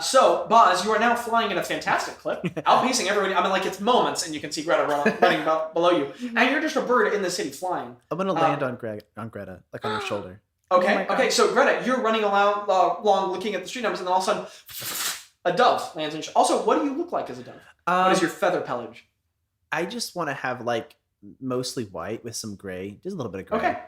So, Bazz, you are now flying at a fantastic clip, outpacing everybody. I mean, it's moments, and you can see Greta running below you. And you're just a bird in the city flying. I'm going to land on Greta, on her shoulder. Okay, so Greta, you're running along looking at the street numbers, and then all of a sudden, a dove lands in your Also, what do you look like as a dove? What is your feather pelage? I just want to have, mostly white with some gray. Just a little bit of gray. Okay.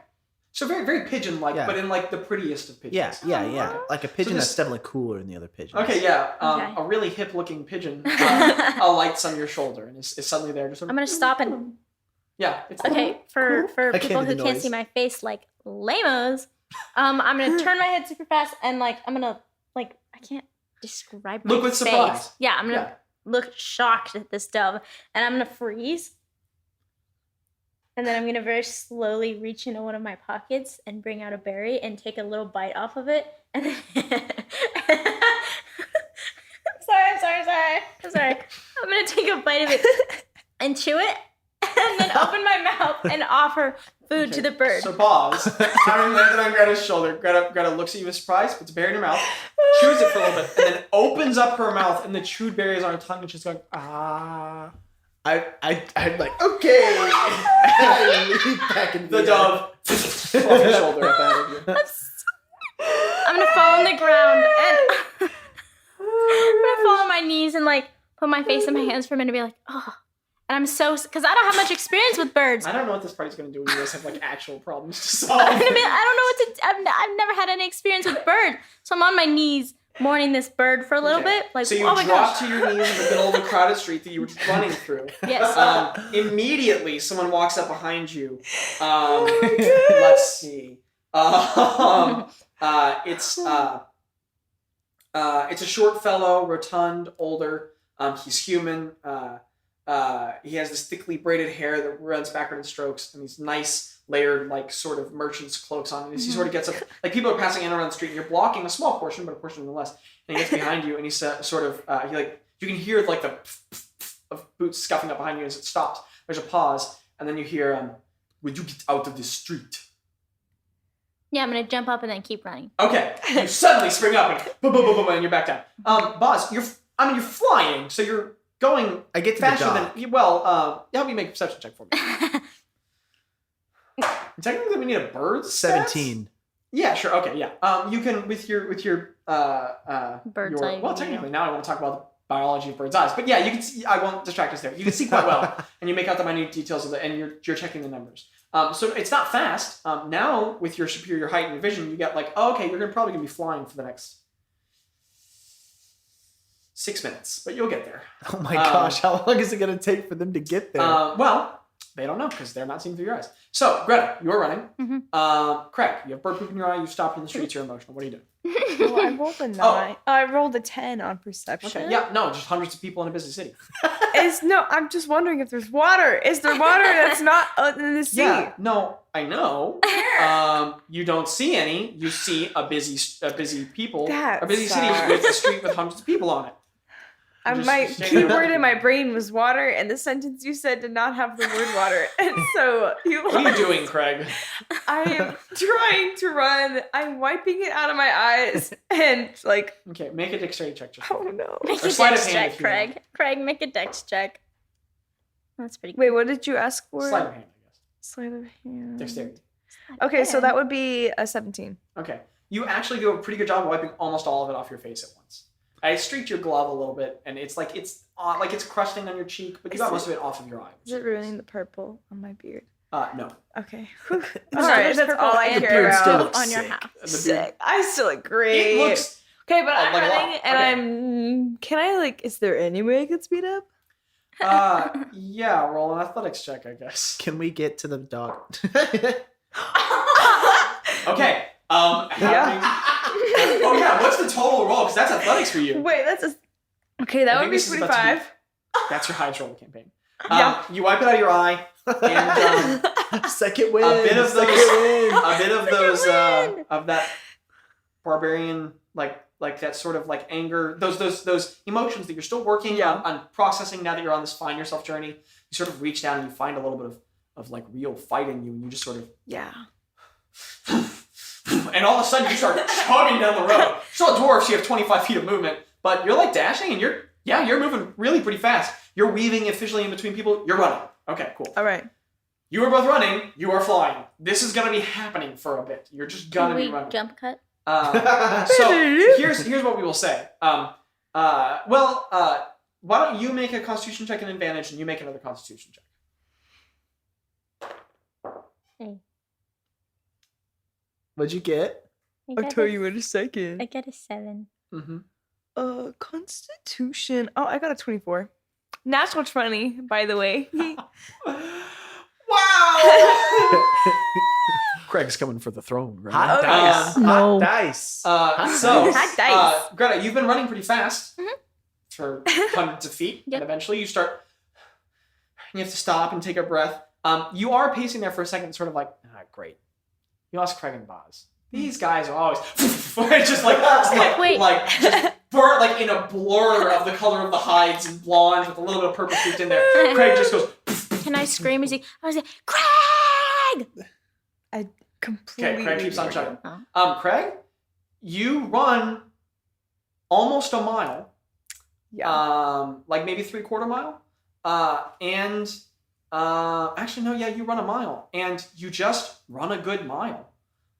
So very, very pigeon-like, but in the prettiest of pigeons. Yeah. Like a pigeon that's definitely cooler than the other pigeons. Okay, yeah. A really hip-looking pigeon alights on your shoulder and is suddenly there. Just I'm gonna stop and. Yeah. It's okay, for people who can't see my face like lamos, I'm gonna turn my head super fast and I'm gonna I can't describe my look with face. Surprise. Yeah, I'm gonna look shocked at this dove, and I'm gonna freeze. And then I'm going to very slowly reach into one of my pockets and bring out a berry and take a little bite off of it. And then I'm sorry. I'm going to take a bite of it and chew it and then open my mouth and offer food to the bird. So Bazz, having landed on Greta's shoulder, Greta looks at you with surprise, puts a berry in her mouth, chews it for a little bit, and then opens up her mouth, and the chewed berry is on her tongue, and she's going, ah. I'm okay. I lean back in the dove off your shoulder at that. I'm gonna fall on the ground and I'm gonna fall on my knees and like put my face in my hands for a minute and be like, oh. And I'm so, because I don't have much experience with birds. I don't know what this party's going to do when you guys have like actual problems to I solve. don't know what to, I've never had any experience with birds. So I'm on my knees mourning this bird for a little bit. Like, so you oh my drop gosh. to your knees in the middle of a crowded street that you were just running through. Yes. Immediately, someone walks up behind you. Let's see. It's a short fellow, rotund, older. He's human. He has this thickly braided hair that runs backward in strokes, and these nice layered, like, sort of merchant's cloaks on. And he sort of gets up, like, people are passing in around the street, and you're blocking a small portion, but a portion nonetheless. And he gets behind you, and he's sort of, you can hear, like, the of boots scuffing up behind you as it stops. There's a pause, and then you hear, would you get out of this street? Yeah, I'm going to jump up and then keep running. Okay, you suddenly spring up, and boom, boom, boom, boom, and you're back down. Bazz, you're flying, so you're going I get to faster the dock. than help me make a perception check for me. Technically, we need a bird. 17. Yeah, sure. Okay, yeah. You can with your Bird's eye. well, technically now I want to talk about the biology of bird's eyes, but yeah, you can see. I won't distract us there. You can see quite well, and you make out the minute details of and you're checking the numbers. So it's not fast. Now with your superior height and vision, you get like, okay, you're probably gonna be flying for the next 6 minutes, but you'll get there. Oh my gosh, how long is it going to take for them to get there? Well, they don't know because they're not seeing through your eyes. So, Greta, you're running. Mm-hmm. Craig, you have bird poop in your eye. You've stopped in the streets. You're emotional. What are you doing? Well, I rolled a 9. I rolled a 10 on perception. Okay, yeah, no, just hundreds of people in a busy city. I'm just wondering if there's water. Is there water that's not in the sea? Yeah, no, I know. You don't see any. You see a busy people, That a busy city sucks. with a street with hundreds of people on it. My Just keyword in my brain was water, and the sentence you said did not have the word water. And so What are you doing, Craig? I am trying to run. I'm wiping it out of my eyes, and like, Okay, make a dexterity check. Just oh no. Make Or a sleight of dex hand check, if you want. Craig. Craig, make a dex check. That's pretty good. Wait, what did you ask for? sleight of hand, I guess. Sleight of hand. Dexterity. Okay, so that would be a 17. Okay, you actually do a pretty good job of wiping almost all of it off your face at once. I streaked your glove a little bit, and it's crusting on your cheek, but you got most of it off of your eye. Is it ruining the purple on my beard? No. Okay. So Alright, there's that's purple all I and care beard still about. looks on your sick. house. The beard- Sick. I still look great. It looks okay, but I'm like a lot. running, and I'm. Can I is there any way I could speed up? yeah, roll an athletics check, I guess. Can we get to the dock? Okay. Oh yeah, what's the total roll? Because that's athletics for you. Wait, that's a. Okay, that I would think be this is about to 25. That's your highest roll of the campaign. Yeah. You wipe it out of your eye, and Second win. a bit of second those, win. a bit of those, win! of that barbarian, like that sort of like anger, those emotions that you're still working on processing now that you're on this find yourself journey. You sort of reach down and you find a little bit of like real fight in you, and you just sort of Yeah. and all of a sudden you start chugging down the road. Still a dwarf, so you have 25 feet of movement, but you're like dashing and you're moving really pretty fast. You're weaving efficiently in between people. You're running. Okay, cool. All right. You are both running. You are flying. This is gonna be happening for a bit. You're just Can gonna be we running. jump cut? So here's what we will say. Why don't you make a Constitution check and advantage, and you make another Constitution check. Hey. What'd you get? I'll tell you in a second. I get a 7. Mm-hmm. Constitution. Oh, I got a 24. Natural 20, by the way. Wow! Craig's coming for the throne, right? Hot dice. No. Hot dice. So, Hot dice. Greta, you've been running pretty fast Mhm. for hundreds of feet, Yep. and eventually you start. You have to stop and take a breath. You are pacing there for a second, sort of like, great. You lost Craig and Bazz. These guys are always just Wait. burnt like in a blur of the color of the hides and blonde with a little bit of purple streaked in there. Craig just goes. Can I scream as I was like, Craig! Completely. Okay, Craig keeps on ignored chugging. Oh. Craig, you run almost a mile. you. Yeah. Like maybe 3/4 mile. Actually, no, yeah, you run a mile. And you just run a good mile.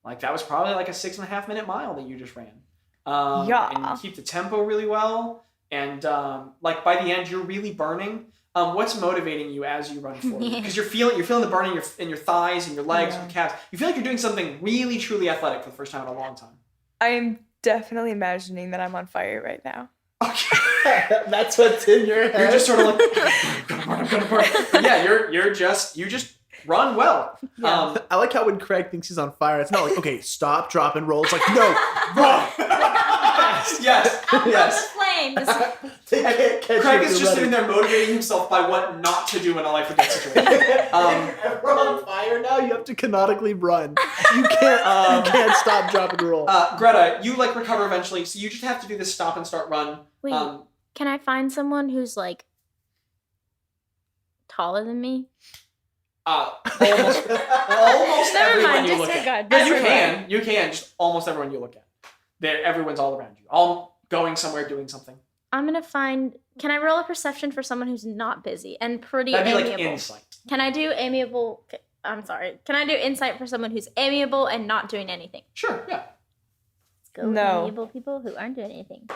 Like, that was probably like a 6.5 minute mile that you just ran. Yeah. And you keep the tempo really well. And like by the end, you're really burning. What's motivating you as you run forward? Because you're feeling the burning in your thighs and your legs and your calves. You feel like you're doing something really, truly athletic for the first time in a long time. I'm definitely imagining that I'm on fire right now. Okay. That's what's in your head. You're just sort of like, I'm gonna burn. But yeah, you just run well. Yeah. I like how when Craig thinks he's on fire, it's not like, okay, stop, drop, and roll. It's like, no, run. yes. The flames. They can't catch Craig you if is you're just sitting running. there motivating himself by what not to do in a life or death situation. If we're on fire now, you have to canonically run. You can't stop, drop, and roll. Greta, you like recover eventually, so you just have to do this stop and start run. Wait, can I find someone who's like taller than me? Almost Never everyone mind, you look disregard. at. You can just almost everyone you look at. Everyone's all around you, all going somewhere, doing something. I'm gonna find. Can I roll a perception for someone who's not busy and pretty That'd be amiable? like insight. Can I do amiable? I'm sorry. Can I do insight for someone who's amiable and not doing anything? Sure, yeah. Let's go with No. amiable people who aren't doing anything.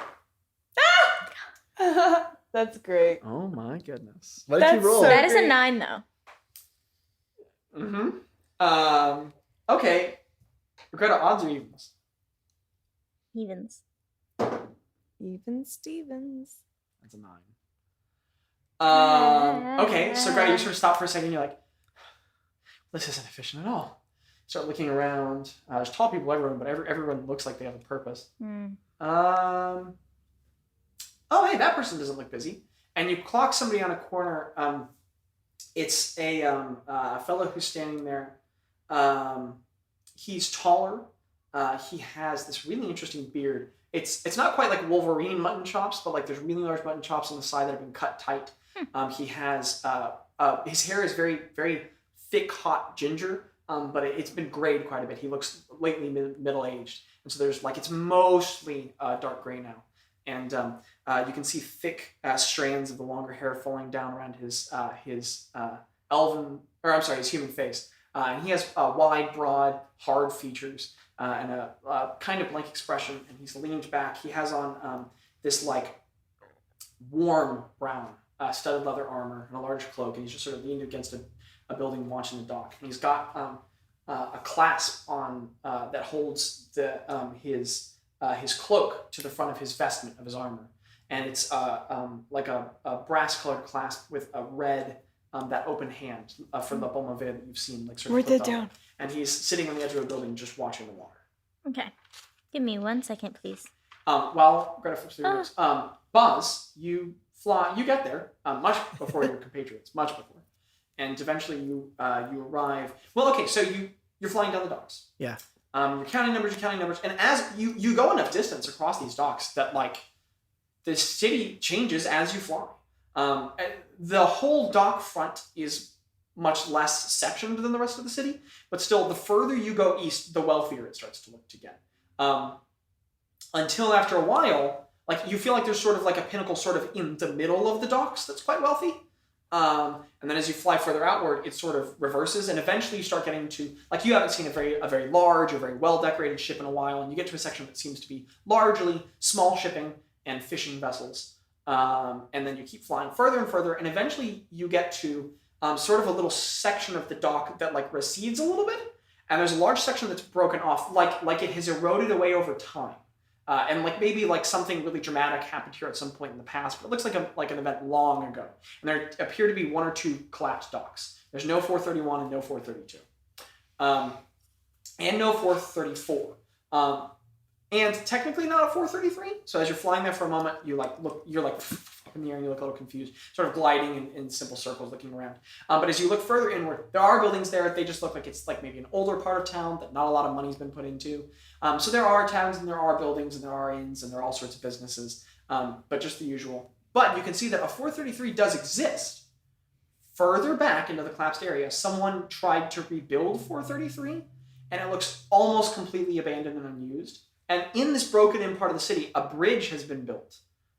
That's great. Oh my goodness. What did That's you roll? so- That is a great. 9 though. Mm-hmm. Okay. Greta, odds or evens? Evens. Even Stevens. That's a 9. Okay, so Greta, you sort of stop for a second. You're like, this isn't efficient at all. Start looking around. There's tall people everywhere, but everyone looks like they have a purpose. Oh, hey, that person doesn't look busy. And you clock somebody on a corner. It's a fellow who's standing there. He's taller. He has this really interesting beard. It's not quite like Wolverine mutton chops, but like there's really large mutton chops on the side that have been cut tight. He has his hair is very, very thick, hot ginger, but it's been grayed quite a bit. He looks lately middle aged, and so there's like it's mostly dark gray now, and you can see thick strands of the longer hair falling down around his human face, and he has wide, broad, hard features. And a kind of blank expression, and he's leaned back. He has on this like warm brown studded leather armor and a large cloak, and he's just sort of leaned against a building watching the dock. And he's got a clasp on that holds his cloak to the front of his vestment of his armor, and it's like a brass-colored clasp with a red that open hand from the Bon Mauvais that you've seen like sort of Write flipped that up. down. And he's sitting on the edge of a building just watching the water. Okay. Give me 1 second, please. While Greta flips through yours, Bazz, you get there much before your compatriots, much before. And eventually you arrive. Well, okay, so you're flying down the docks. Yeah. You're counting numbers, and as you go enough distance across these docks that like the city changes as you fly. The whole dock front is much less sectioned than the rest of the city, but still, the further you go east, the wealthier it starts to look to get. Until after a while, like you feel like there's sort of like a pinnacle sort of in the middle of the docks that's quite wealthy. And then as you fly further outward, it sort of reverses, and eventually you start getting to, like you haven't seen a very large or very well-decorated ship in a while, and you get to a section that seems to be largely small shipping and fishing vessels. And then you keep flying further and further, and eventually you get to sort of a little section of the dock that like recedes a little bit, and there's a large section that's broken off, like it has eroded away over time, and like maybe like something really dramatic happened here at some point in the past, but it looks like an event long ago. And there appear to be 1 or 2 collapsed docks. There's no 431 and no 432, and no 434. And technically not a 433. So as you're flying there for a moment, you're like up in the air and you look a little confused, sort of gliding in simple circles, looking around. But as you look further inward, there are buildings there. They just look like it's like maybe an older part of town that not a lot of money's been put into. So there are towns and there are buildings and there are inns and there are all sorts of businesses, but just the usual. But you can see that a 433 does exist. Further back into the collapsed area, someone tried to rebuild 433, and it looks almost completely abandoned and unused. And in this broken-in part of the city, a bridge has been built.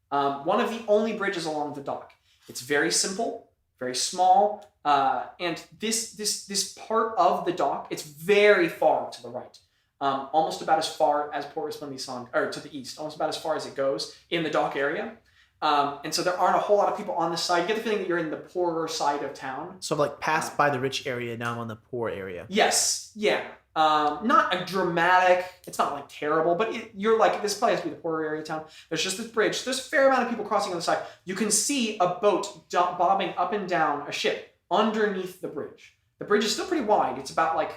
One of the only bridges along the dock. It's very simple, very small, and this part of the dock, it's very far to the right, almost about as far as Port Resplendissant, or to the east, almost about as far as it goes in the dock area. And so there aren't a whole lot of people on this side. You get the feeling that you're in the poorer side of town. So I've like passed by the rich area, now I'm on the poor area. Yes, yeah. Not a dramatic, it's not like terrible, but you're like, this probably has to be the poorer area of town. There's just this bridge. There's a fair amount of people crossing on the side. You can see a boat bobbing up and down a ship underneath the bridge. The bridge is still pretty wide. It's about like,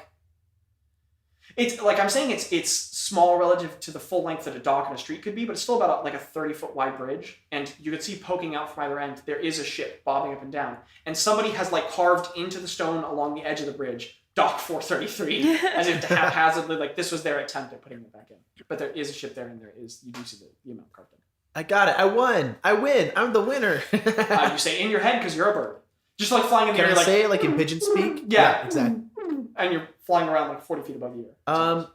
it's like I'm saying it's small relative to the full length that a dock and a street could be, but it's still about like a 30-foot wide bridge. And you can see poking out from either end, there is a ship bobbing up and down. And somebody has like carved into the stone along the edge of the bridge, Dock 433, as if to haphazardly, like this was their attempt at putting it back in. But there is a ship there, and you do see the amount carved in. I got it. I won. I win. I'm the winner. You say in your head because you're a bird. Just like flying in the Can air. I say it like in pigeon speak? Yeah. Exactly. And you're flying around like 40 feet above the air.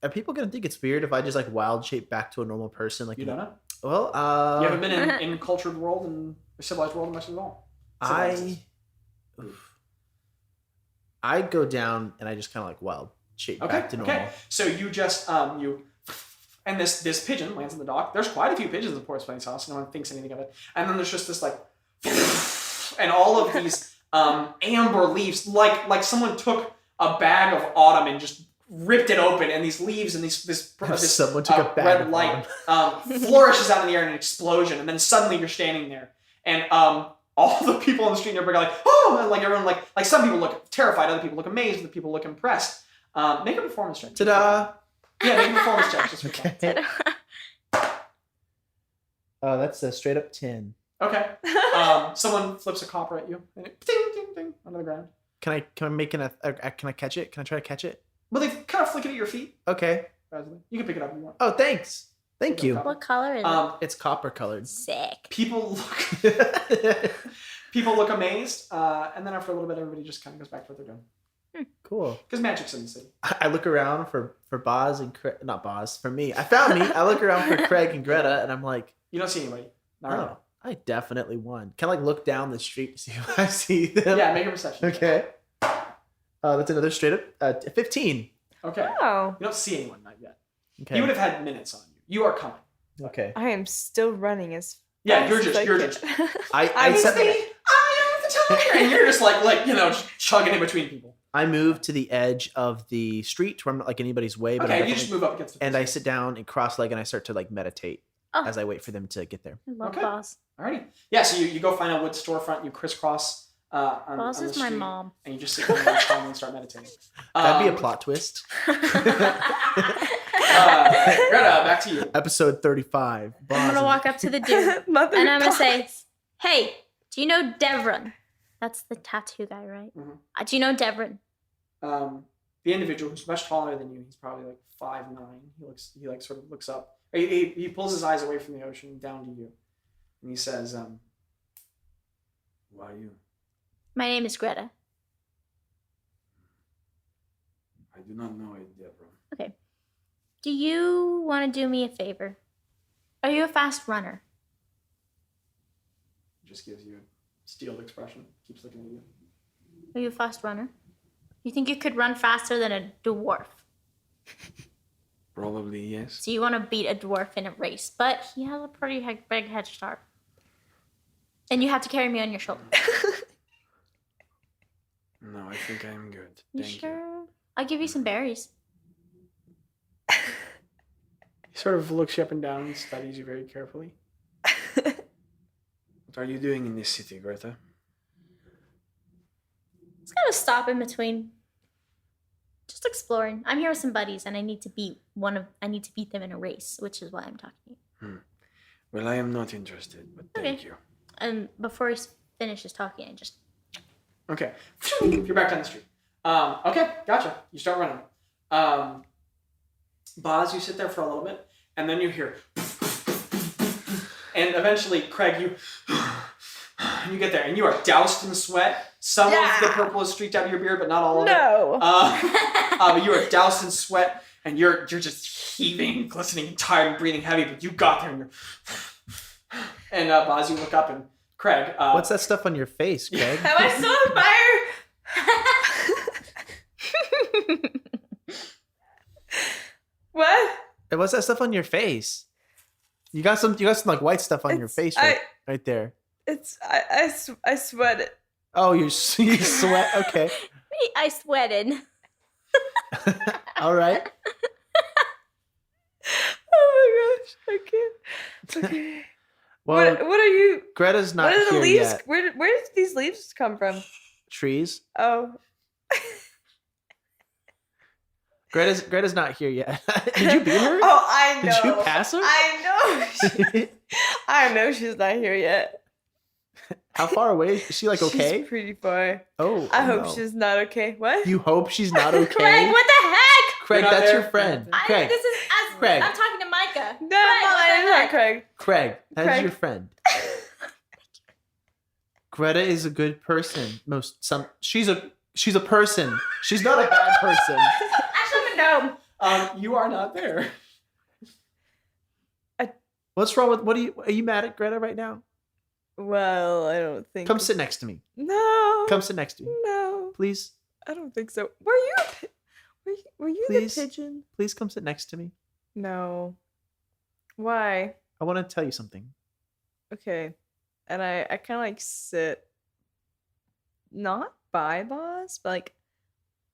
Are people gonna think it's weird if I just like wild shape back to a normal person? Like You don't know? Well, You haven't been in cultured world and civilized world much at all. I go down and I just kind of like wild shape back to normal. Okay. So you just and this pigeon lands in the dock. There's quite a few pigeons in Port's Place House. No one thinks anything of it. And then there's just this like, and all of these amber leaves, like someone took a bag of autumn and just ripped it open, and these leaves and this Someone took a bag red of light flourishes out in the air in an explosion, and then suddenly you're standing there, and all the people on the street nearby are like, oh, and like everyone like some people look terrified, other people look amazed, other people look impressed. Make a performance check. Ta-da! Yeah, make a performance check. Just for fun. Okay. That's a straight up 10. Okay. Someone flips a copper at you, and it ding ding ding onto the ground. Can I make can I catch it? Can I try to catch it? Well, they kind of flick it at your feet. Okay. You can pick it up if you want. Oh, thanks. Thank you. What color is it? It's copper colored. Sick. People look amazed, and then after a little bit, everybody just kind of goes back to what they're doing. Cool. Because magic's in the city. I look around for Bazz and not Bazz, for me. I found me. I look around for Craig and Greta, and I'm like, You don't see anybody. Not right oh, I definitely won. Can I like look down the street to see if I see them? Yeah, make a perception. Okay. That's another straight up 15. Okay. Oh, You don't see anyone, not yet. Okay. He would have had minutes on you. You are coming. Okay. I am still running as Yeah, fast as I you're can. just. I It's set- me. I am the tiger. And you're just like just chugging in between people. I move to the edge of the street where I'm not like anybody's way, but Okay, I'm you just move up against the and I sit down and cross leg and I start to like meditate Oh. as I wait for them to get there. I love Okay. Bazz. Alrighty. Yeah, so you go find a wood storefront, you crisscross on Bazz the is my street, mom. and you just sit down and start meditating. That'd be a plot twist. Greta, back to you. Episode 35. I'm gonna walk up to the dude Mother and I'm gonna God. say, "Hey, do you know Devron? That's the tattoo guy, right? Mhm. Do you know Devron? The individual who's much taller than you, he's probably like 5'9". He like sort of looks up. He pulls his eyes away from the ocean down to you, and he says, "Why you? My name is Greta. I do not know it, Deborah." Okay. Do you want to do me a favor? Are you a fast runner? Just gives you a steeled expression. Keeps looking at you. Are you a fast runner? You think you could run faster than a dwarf? Probably yes. So you want to beat a dwarf in a race, but he has a pretty big head start. And you have to carry me on your shoulder. No, I think I'm good. You Thank sure? I'll give you some berries. He sort of looks you up and down and studies you very carefully. What are you doing in this city, Greta? It's kind of stop in between. Just exploring. I'm here with some buddies, and I need to beat them in a race, which is why I'm talking to you. Well, I am not interested, but thank Okay. you. And before he finishes talking, I just Okay. You're back down the street. Okay, gotcha. You start running. Bazz, you sit there for a little bit, and then you hear, and eventually, Craig, you get there, and you are doused in sweat. Some of the purple is streaked out of your beard, but not all of it. No. But you are doused in sweat, and you're just heaving, glistening, and tired, and breathing heavy. But you got there, and Bazz, you look up, and Craig. What's that stuff on your face, Craig? Am I still on fire? What? What's that stuff on your face? You got some like white stuff on your face right there. I sweat it. Oh, you sweat. Okay. I sweated. All right. Oh my gosh, I can't. Okay. Well, what are you? Greta's not What are the here leaves? yet. Where did these leaves come from? Trees. Oh. Greta's not here yet. Did you beat her? Oh, I know. Did you pass her? I know she's not here yet. How far away is she? Like okay? She's pretty far. Oh, I hope no. she's not okay. What? You hope she's not okay. Craig, what the heck? Craig, You're not that's there. your friend. This is as Craig. I'm talking to Micah. No, Craig, what the not heck? Craig. Craig, that's Craig. your friend. Greta is a good person. She's a person. She's not a bad person. Actually, I'm a gnome. You are not there. What's wrong with are you mad at Greta right now? Well, I don't think. Come sit next to me. No. Come sit next to me. No, Please. I don't think so. Were you? Were you Please. the pigeon? Please come sit next to me. No. Why? I want to tell you something. Okay. And I kind of like sit not by Bazz, but like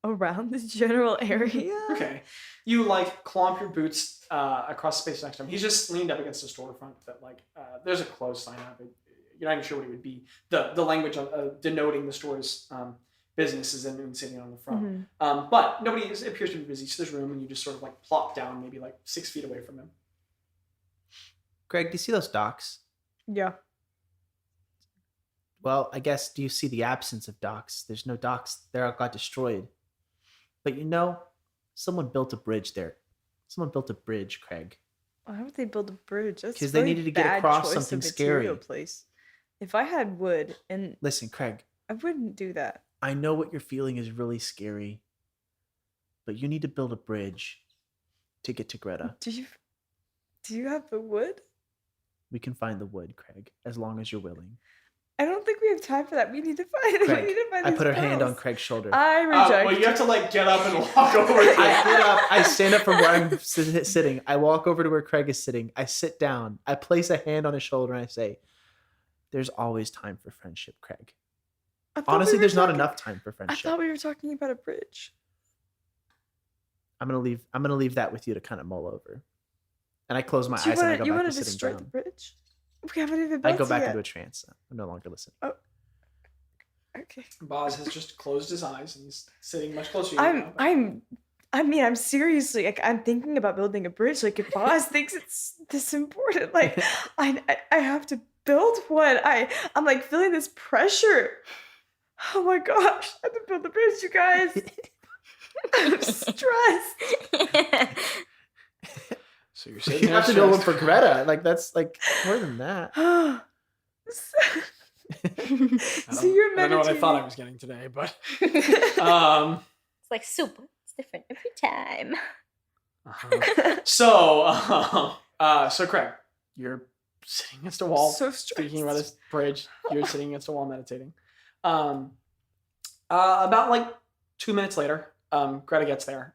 around the general area. Okay. You like clomp your boots across the space next to him. He's just leaned up against the storefront that like there's a closed sign up. You're not even sure what it would be. The language denoting the store's business is in sitting on the front. Mhm. But nobody appears to be busy. So there's room, and you just sort of like plop down, maybe like 6 feet away from him. Greg, do you see those docks? Yeah. Well, I guess, do you see the absence of docks? There's no docks. They all got destroyed. But someone built a bridge there. Someone built a bridge, Craig. Why would they build a bridge? That's 'Cause they really needed to get bad across choice of something material scary. Place. If I had wood, and Listen, Craig, I wouldn't do that. I know what you're feeling is really scary, but you need to build a bridge to get to Greta. Do you have the wood? We can find the wood, Craig, as long as you're willing. I don't think we have time for that. We need to find. Craig, we need to find. I these put her hand on girls. Craig's shoulder. I reject. Well, you have to like get up and walk over to I get up. I stand up from where I'm sitting. I walk over to where Craig is sitting. I sit down. I place a hand on his shoulder and I say, "There's always time for friendship, Craig. I thought Honestly, we were there's not talking- enough time for I friendship. thought we were talking about a bridge. I'm gonna leave that with you to kind of mull over." And I close my Do eyes and I go you back want to to sitting destroy the down. bridge? We haven't even. I built go it back yet. into a trance. I'm no longer listening. Okay. Bazz has just closed his eyes and he's sitting much closer to you. I'm seriously like I'm thinking about building a bridge. Like if Bazz thinks it's this important, like I have to build one. I'm like feeling this pressure. Oh my gosh, I have to build the bridge, you guys. I'm stressed. So you're sitting You there have to build one stressed. for Greta. Like that's like more than that. So you're I don't know what I meditating. thought I was getting today, but It's um, like soup. It's different every time. so Craig, you're sitting against a wall, So stressed. thinking about this bridge. You're sitting against a wall meditating. About like 2 minutes later, Greta gets there.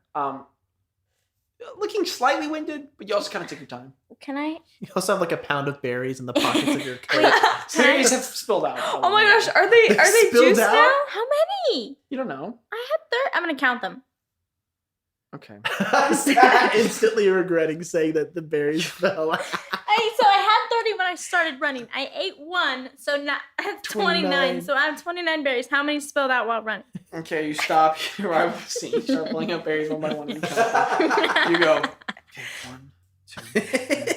Looking slightly winded, but you also kind of take your time. Can I? You also have like a pound of berries in the pockets of your coat. Berries have spilled out. Oh my gosh, are they Spilled juiced out? now? How many? You don't know. I had I'm gonna count them. Okay. Instantly regretting saying that the berries fell out. So I had 30 when I started running. I ate one, so now I have 29. 29. So I have 29 berries. How many spilled out while running? Okay, you stop. You're right with the scene. You start pulling out berries one by one. And you count them. You go. Okay, 1, 2, 3,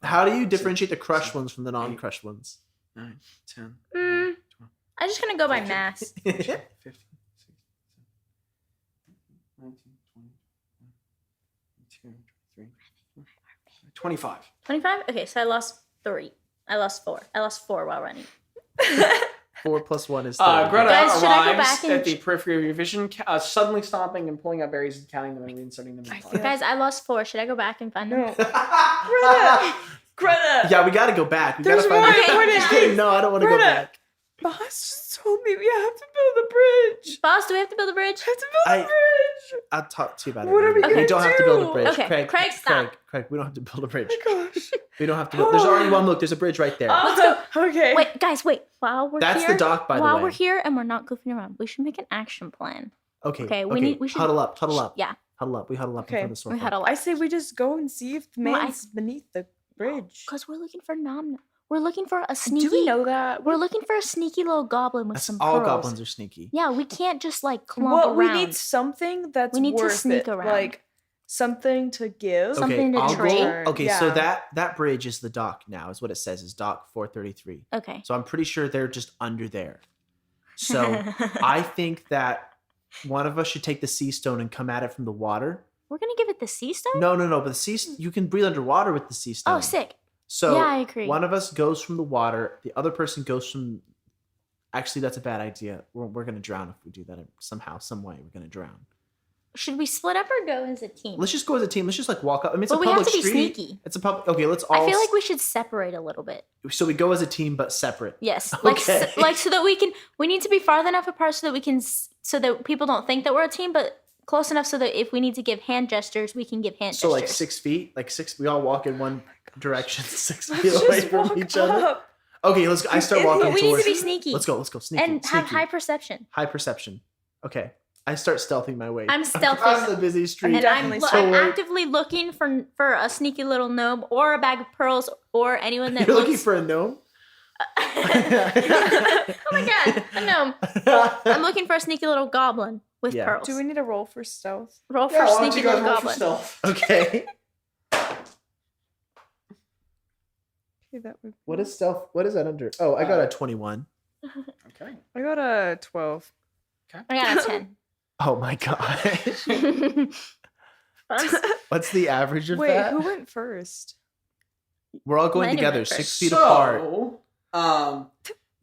How do you differentiate the crushed ones from the non-crushed ones? 9, 10, Mm, I'm just gonna go by mass. 15, 16, 19, 20, 22, 23, 25. 25? Okay, so I lost 3. I lost 4. I lost 4 while running. 4 plus 1 is Greta 30. Guys, should I go arrives back and at the periphery of your vision, suddenly stopping and pulling out berries and counting them and reinserting them in the I pocket. Guys, I lost 4. Should I go back and find them? No. Greta! Greta! Yeah, we gotta go back. We There's gotta find more the- important Just things. kidding. No, I don't want to go Greta! back. Boss just told me we have to build a bridge. Boss, do we have to build a bridge? We have to build a bridge. I'll talk to you about it. What are we later. gonna don't have to build a do? bridge. Okay, Craig, stop. Craig, we don't have to build a bridge. Oh my gosh. We don't have to build. There's already one. Look, there's a bridge right there. Let's go. Okay. Wait, guys, wait. While we're That's here, the dock, by the while way. we're here and we're not goofing around, we should make an action plan. Okay. we should huddle up. Yeah, Huddle up. We huddle up in Okay. front of the sofa. we had a lot. I say we just go and see if the No, I- man's beneath the bridge. Because we're looking for Nom. We're looking for a sneaky. Do we know that? We're looking for a sneaky little goblin with That's some all pearls. goblins are sneaky. Yeah, we can't just like clump Well, we around. need something that's We need to worth sneak it. around. Like something to give. Something to I'll trade. Go, okay, so Yeah. that bridge is the dock now, is what it says, is dock 433. Okay. So I'm pretty sure they're just under there. So I think that one of us should take the sea stone and come at it from the water. We're gonna give it the sea stone. No, but the sea you can breathe underwater with the sea stone. Oh, sick. So Yeah, I agree. one of us goes from the water, the other person goes from. Actually, that's a bad idea. We're gonna drown if we do that somehow, some way. We're gonna drown. Should we split up or go as a team? Let's just go as a team. Let's just like walk up. I mean, it's But a we have public to be street. sneaky. It's a public. Okay, let's all. I feel like we should separate a little bit. So we go as a team, but separate. Yes, like Okay. like so that we can. We need to be farther enough apart so that we can, so that people don't think that we're a team, but close enough so that if we need to give hand gestures, we can give hand So gestures. like 6 feet, like six. We all walk in one direction, 6 feet Let's away just from walk each other. up. Okay, let's go. I start walking But we need towards. to be sneaky. Let's go. Sneaky. and have sneaky. high perception. High perception. Okay, I start stealthing my way. I'm stealthy. across the busy street. And I'm, Definitely I'm so- actively looking for a sneaky little gnome or a bag of pearls or anyone that You're looks. looking for a gnome. Oh my god, a gnome! I'm looking for a sneaky little goblin with Yeah. pearls. Do we need a roll for stealth? Roll for sneaky little goblin. Okay. Okay, that would. What is stealth? What is that under? Oh, I got a 21. Okay. I got a 12. I got a 10. Oh my gosh. What's the average of Wait, that? who went first? We're all going Landon together, went 6 first. feet apart.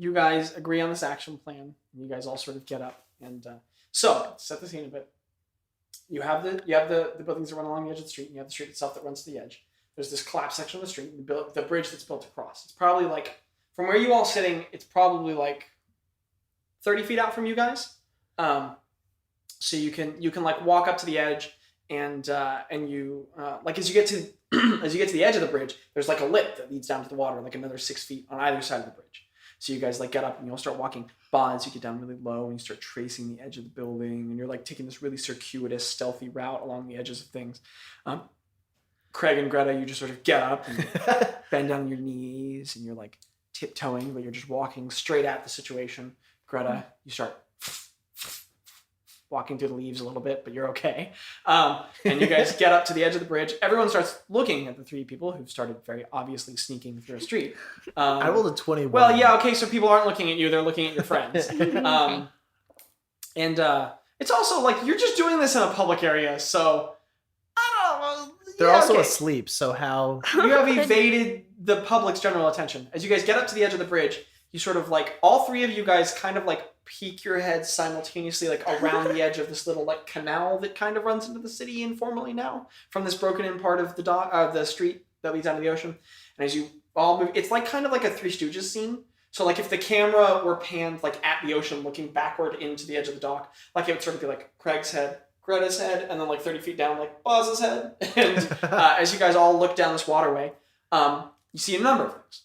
You guys agree on this action plan. You guys all sort of get up and so set the scene a bit. You have the buildings that run along the edge of the street, and you have the street itself that runs to the edge. There's this collapsed section of the street, and the bridge that's built across. It's probably like from where you all sitting. It's probably like 30 feet out from you guys. So you can like walk up to the edge, and you like as you get to the edge of the bridge, there's like a lip that leads down to the water, like another 6 feet on either side of the bridge. So you guys like get up and you'll start walking. Bazz, you get down really low and you start tracing the edge of the building, and you're like taking this really circuitous, stealthy route along the edges of things. Craig and Greta, you just sort of get up and bend down on your knees, and you're like tiptoeing, but you're just walking straight at the situation. Greta, you start walking through the leaves a little bit, but you're okay. And you guys get up to the edge of the bridge. Everyone starts looking at the three people who've started very obviously sneaking through a street. I rolled a 21. Well, yeah, okay, so people aren't looking at you, they're looking at your friends. It's also like you're just doing this in a public area, so I don't know. They're Yeah, also okay. asleep, so how? You have evaded the public's general attention. As you guys get up to the edge of the bridge, you sort of like, all three of you guys kind of like peek your heads simultaneously like around the edge of this little like canal that kind of runs into the city informally now from this broken in part of the street that leads down to the ocean. And as you all move, it's like kind of like a Three Stooges scene. So like if the camera were panned like at the ocean looking backward into the edge of the dock, like it would sort of be like Craig's head, Greta's head, and then like 30 feet down like Bazz's head. And as you guys all look down this waterway, you see a number of things.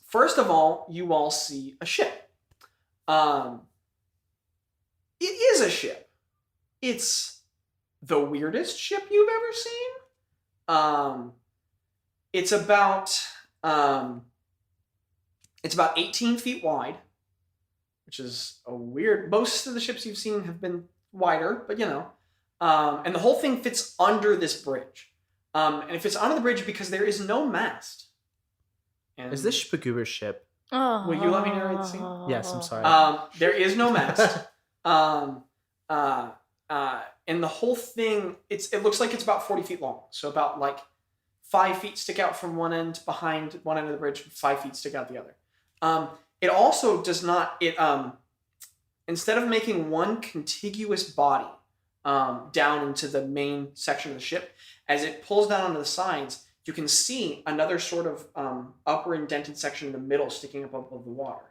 First of all, you all see a ship. It is a ship. It's the weirdest ship you've ever seen. It's about 18 feet wide, which is a weird. Most of the ships you've seen have been wider, but you know. And the whole thing fits under this bridge. And it fits under the bridge because there is no mast. And Is this Spagoober's ship? Oh. Will you let me narrate the scene? Yes, I'm sorry. There is no mast. And the whole thing, it looks like it's about 40 feet long. So about like 5 feet stick out from one end behind one end of the bridge, 5 feet stick out the other. It also does not, instead of making one contiguous body down into the main section of the ship, as it pulls down onto the sides, you can see another sort of upper indented section in the middle sticking up above the water.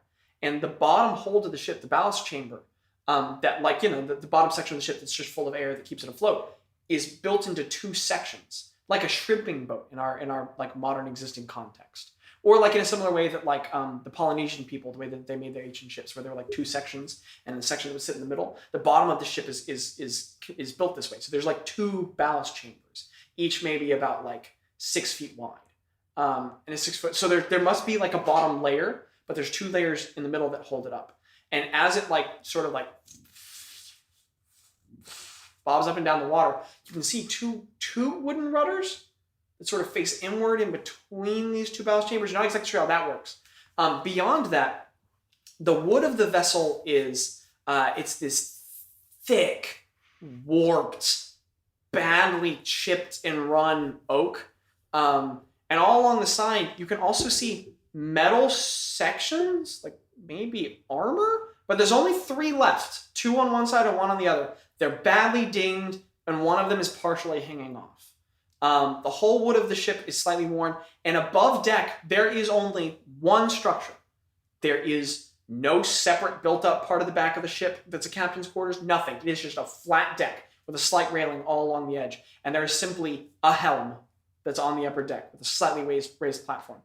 And the bottom hold of the ship, the ballast chamber, that like, the bottom section of the ship that's just full of air that keeps it afloat, is built into 2 sections, like a shrimping boat in our like modern existing context. Or like in a similar way that like the Polynesian people, the way that they made their ancient ships, where there were like 2 sections, and the section that would sit in the middle. The bottom of the ship is built this way. So there's like 2 ballast chambers, each maybe about like 6 feet wide, and it's 6 foot. So there must be like a bottom layer, but there's 2 layers in the middle that hold it up. And as it like sort of like bobs up and down the water, you can see two wooden rudders that sort of face inward in between these 2 ballast chambers. You're not exactly sure how that works. Beyond that, the wood of the vessel is it's this thick, warped, badly chipped and run oak. And all along the side, you can also see metal sections, like maybe armor, but there's only 3 left, 2 on one side and 1 on the other. They're badly dinged, and one of them is partially hanging off. The whole wood of the ship is slightly worn, and above deck, there is only one structure. There is no separate built-up part of the back of the ship that's a captain's quarters, nothing. It is just a flat deck with a slight railing all along the edge, and there is simply a helm that's on the upper deck with a slightly raised platform.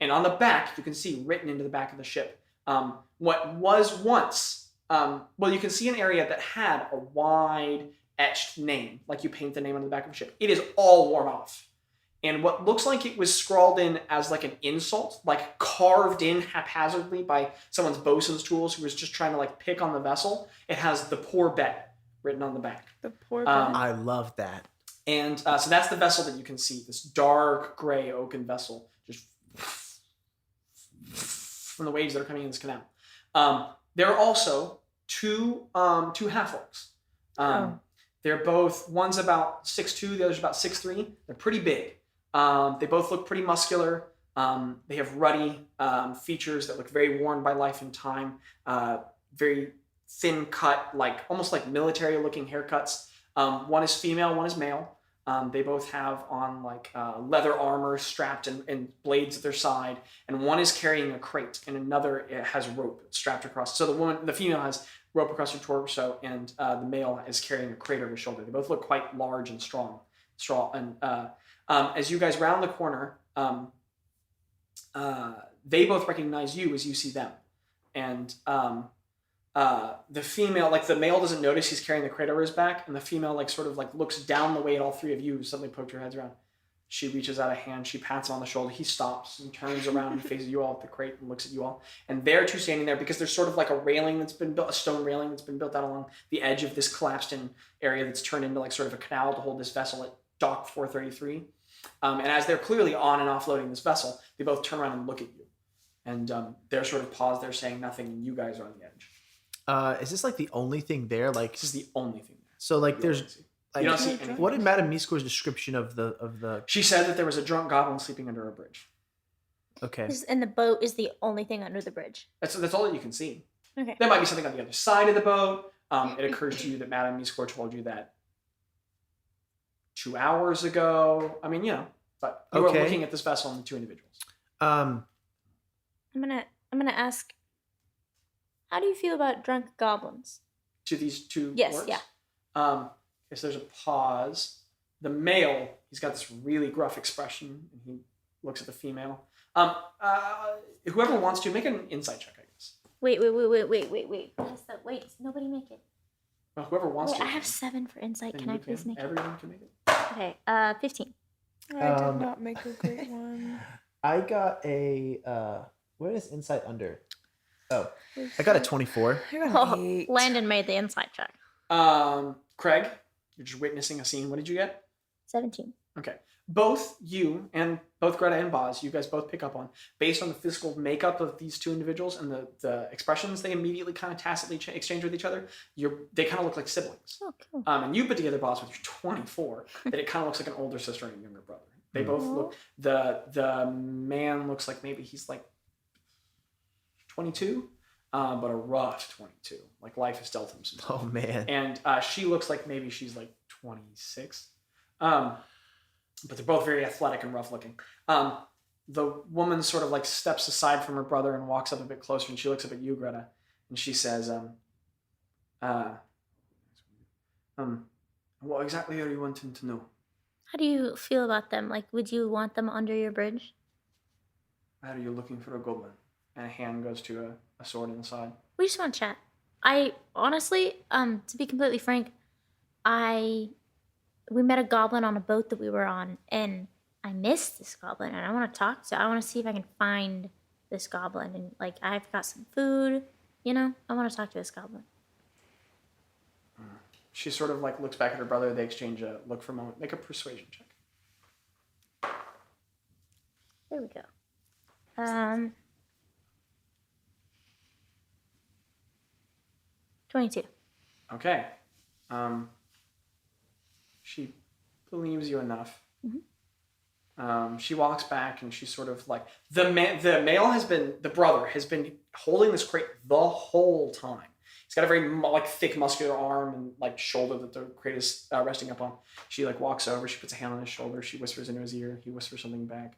And on the back, you can see written into the back of the ship what was once, you can see an area that had a wide etched name, like you paint the name on the back of a ship. It is all worn off. And what looks like it was scrawled in as like an insult, like carved in haphazardly by someone's bosun's tools who was just trying to like pick on the vessel, it has "the poor bet" written on the back. The poor I love that. And so that's the vessel that you can see, this dark gray oaken vessel, just from the waves that are coming in this canal. There are also two half-orcs. They're both, one's about 6'2", the other's about 6'3". They're pretty big. They both look pretty muscular. They have ruddy features that look very worn by life and time. Very thin cut, like almost like military-looking haircuts. One is female, one is male. They both have on like leather armor strapped and blades at their side, and one is carrying a crate, and another has rope strapped across. So the female has rope across her torso, and the male is carrying a crate over his shoulder. They both look quite large and strong. And as you guys round the corner, they both recognize you as you see them, and the female, like the male doesn't notice he's carrying the crate over his back, and the female like sort of like looks down the way at all 3 of you, suddenly poked her heads around. She reaches out a hand, she pats him on the shoulder, he stops and turns around and faces you all at the crate and looks at you all. And they're 2 standing there because there's sort of like a railing that's been built, a stone railing that's been built out along the edge of this collapsed in area that's turned into like sort of a canal to hold this vessel at dock 433. And as they're clearly on and offloading this vessel, they both turn around and look at you. And they're sort of paused, they're saying nothing, and you guys are on the edge. Is this like the only thing there? Like, This is the only thing. so like there's like, You don't see anything. what did Madame Misco's description of the She said that there was a drunk goblin sleeping under a bridge. okay. And the boat is the only thing under the bridge. That's all that you can see. Okay. There might be something on the other side of the boat. It occurs to you that Madame Misco told you that 2 hours ago. I mean, but you were looking at this vessel and the 2 individuals. I'm gonna ask, how do you feel about drunk goblins? To these 2 Yes, orcs? yeah. Yes, there's a pause. The male, he's got this really gruff expression, and he looks at the female. Whoever wants to, make an insight check, I guess. Wait. Wait, nobody make it. Well, whoever wants Wait, to. I have 7 for insight. then Can I you please make it? Everyone can make it. Okay, 15. I did not make a great one. I got a where is insight under? Oh, I got a 24. I got Oh, an 8. Landon made the insight check. Craig, you're just witnessing a scene. What did you get? 17. Okay. Both you and both Greta and Bazz, you guys both pick up on, based on the physical makeup of these 2 individuals and the expressions they immediately kind of tacitly exchange with each other, they kind of look like siblings. Oh, cool. And you put together, Bazz, with your 24, that it kind of looks like an older sister and a younger brother. They both look, the man looks like maybe he's like 22, but a rough 22. Like life has dealt him some time. Oh man. And she looks like maybe she's like 26. But they're both very athletic and rough looking. the woman sort of like steps aside from her brother and walks up a bit closer, and she looks up at you, Greta, and she says, what exactly are you wanting to know? How do you feel about them? Like, would you want them under your bridge? Are you looking for a goblin? And a hand goes to a sword in the side. We just want to chat. I honestly, to be completely frank, we met a goblin on a boat that we were on, and I missed this goblin, and I want to talk to. I want to see if I can find this goblin, and like I've got some food, I want to talk to this goblin. She sort of like looks back at her brother. They exchange a look for a moment. Make a persuasion check. There we go. 22. Okay. She believes you enough. Mm-hmm. She walks back and she's sort of like the brother has been holding this crate the whole time. He's got a very like thick muscular arm and like shoulder that the crate is resting up on. She like walks over. She puts a hand on his shoulder. She whispers into his ear. He whispers something back.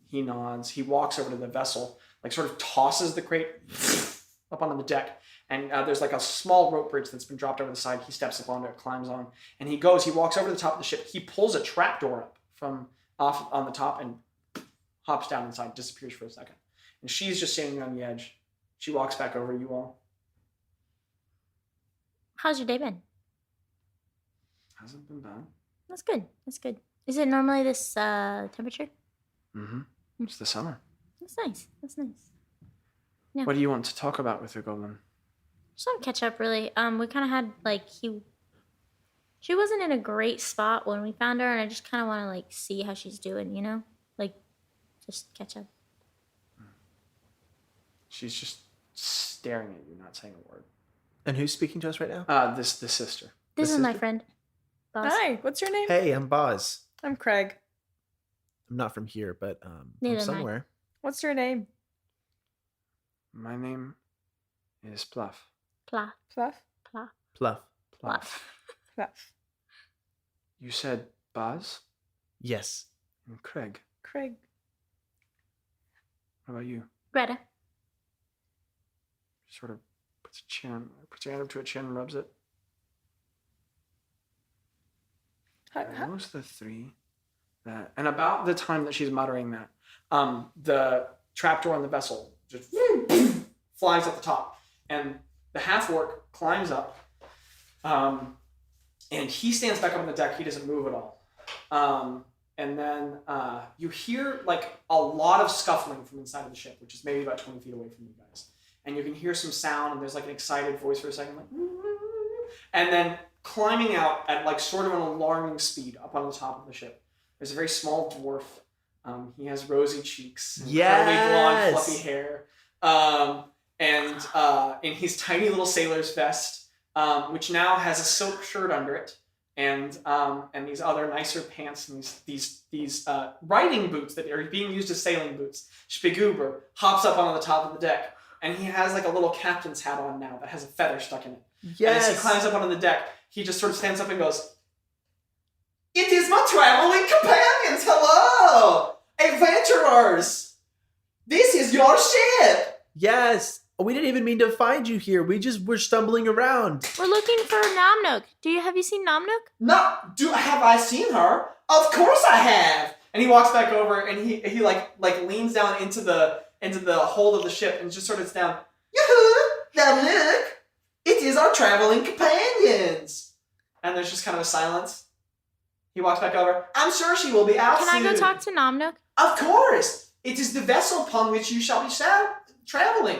He nods. He walks over to the vessel, like sort of tosses the crate up onto the deck. And there's like a small rope bridge that's been dropped over the side. He steps up onto it, climbs on, and he walks over to the top of the ship. He pulls a trapdoor up from off on the top and hops down inside, disappears for a second. And she's just standing on the edge. She walks back over to you all. How's your day been? Hasn't been bad. That's good. That's good. Is it normally this temperature? Mm-hmm. It's the summer. That's nice. That's nice. Yeah. What do you want to talk about with your goblin? Just want to catch up, really. We kind of had, like, she wasn't in a great spot when we found her, and I just kind of want to, like, see how she's doing, Like, just catch up. She's just staring at you, not saying a word. And who's speaking to us right now? The sister. This is my friend, Bazz. Hi, what's your name? Hey, I'm Bazz. I'm Craig. I'm not from here, but Neither I'm am I. somewhere. What's your name? My name is Pluff. Pla. Fluff? Pla. Pluff. Pluff. Fluff. You said Bazz Yes. and Craig. Craig. What about you? Greta. Sort of puts her hand up to her chin and rubs it. What was the three that? And about the time that she's muttering that, the trapdoor on the vessel just flies at the top, and the half-orc climbs up, and he stands back up on the deck. He doesn't move at all. And then you hear like a lot of scuffling from inside of the ship, which is maybe about 20 feet away from you guys. And you can hear some sound, and there's like an excited voice for a second, like, and then climbing out at like sort of an alarming speed up on the top of the ship. There's a very small dwarf. He has rosy cheeks, incredibly blonde, fluffy hair, and in his tiny little sailor's vest, which now has a silk shirt under it, and these other nicer pants and these riding boots that are being used as sailing boots. Spiguber hops up on the top of the deck. And he has like a little captain's hat on now that has a feather stuck in it. Yes. And as he climbs up onto the deck, he just sort of stands up and goes, "It is my traveling companions! Hello! Adventurers! This is your ship!" Yes. We didn't even mean to find you here. We're stumbling around. We're looking for Namnook. Have you seen Namnook? Have I seen her? Of course I have! And he walks back over and he like leans down into the hold of the ship and just sort of down. Yoo-hoo! Now look! It is our traveling companions! And there's just kind of a silence. He walks back over. I'm sure she will be out soon. Can I go talk to Namnook? Of course! It is the vessel upon which you shall be traveling.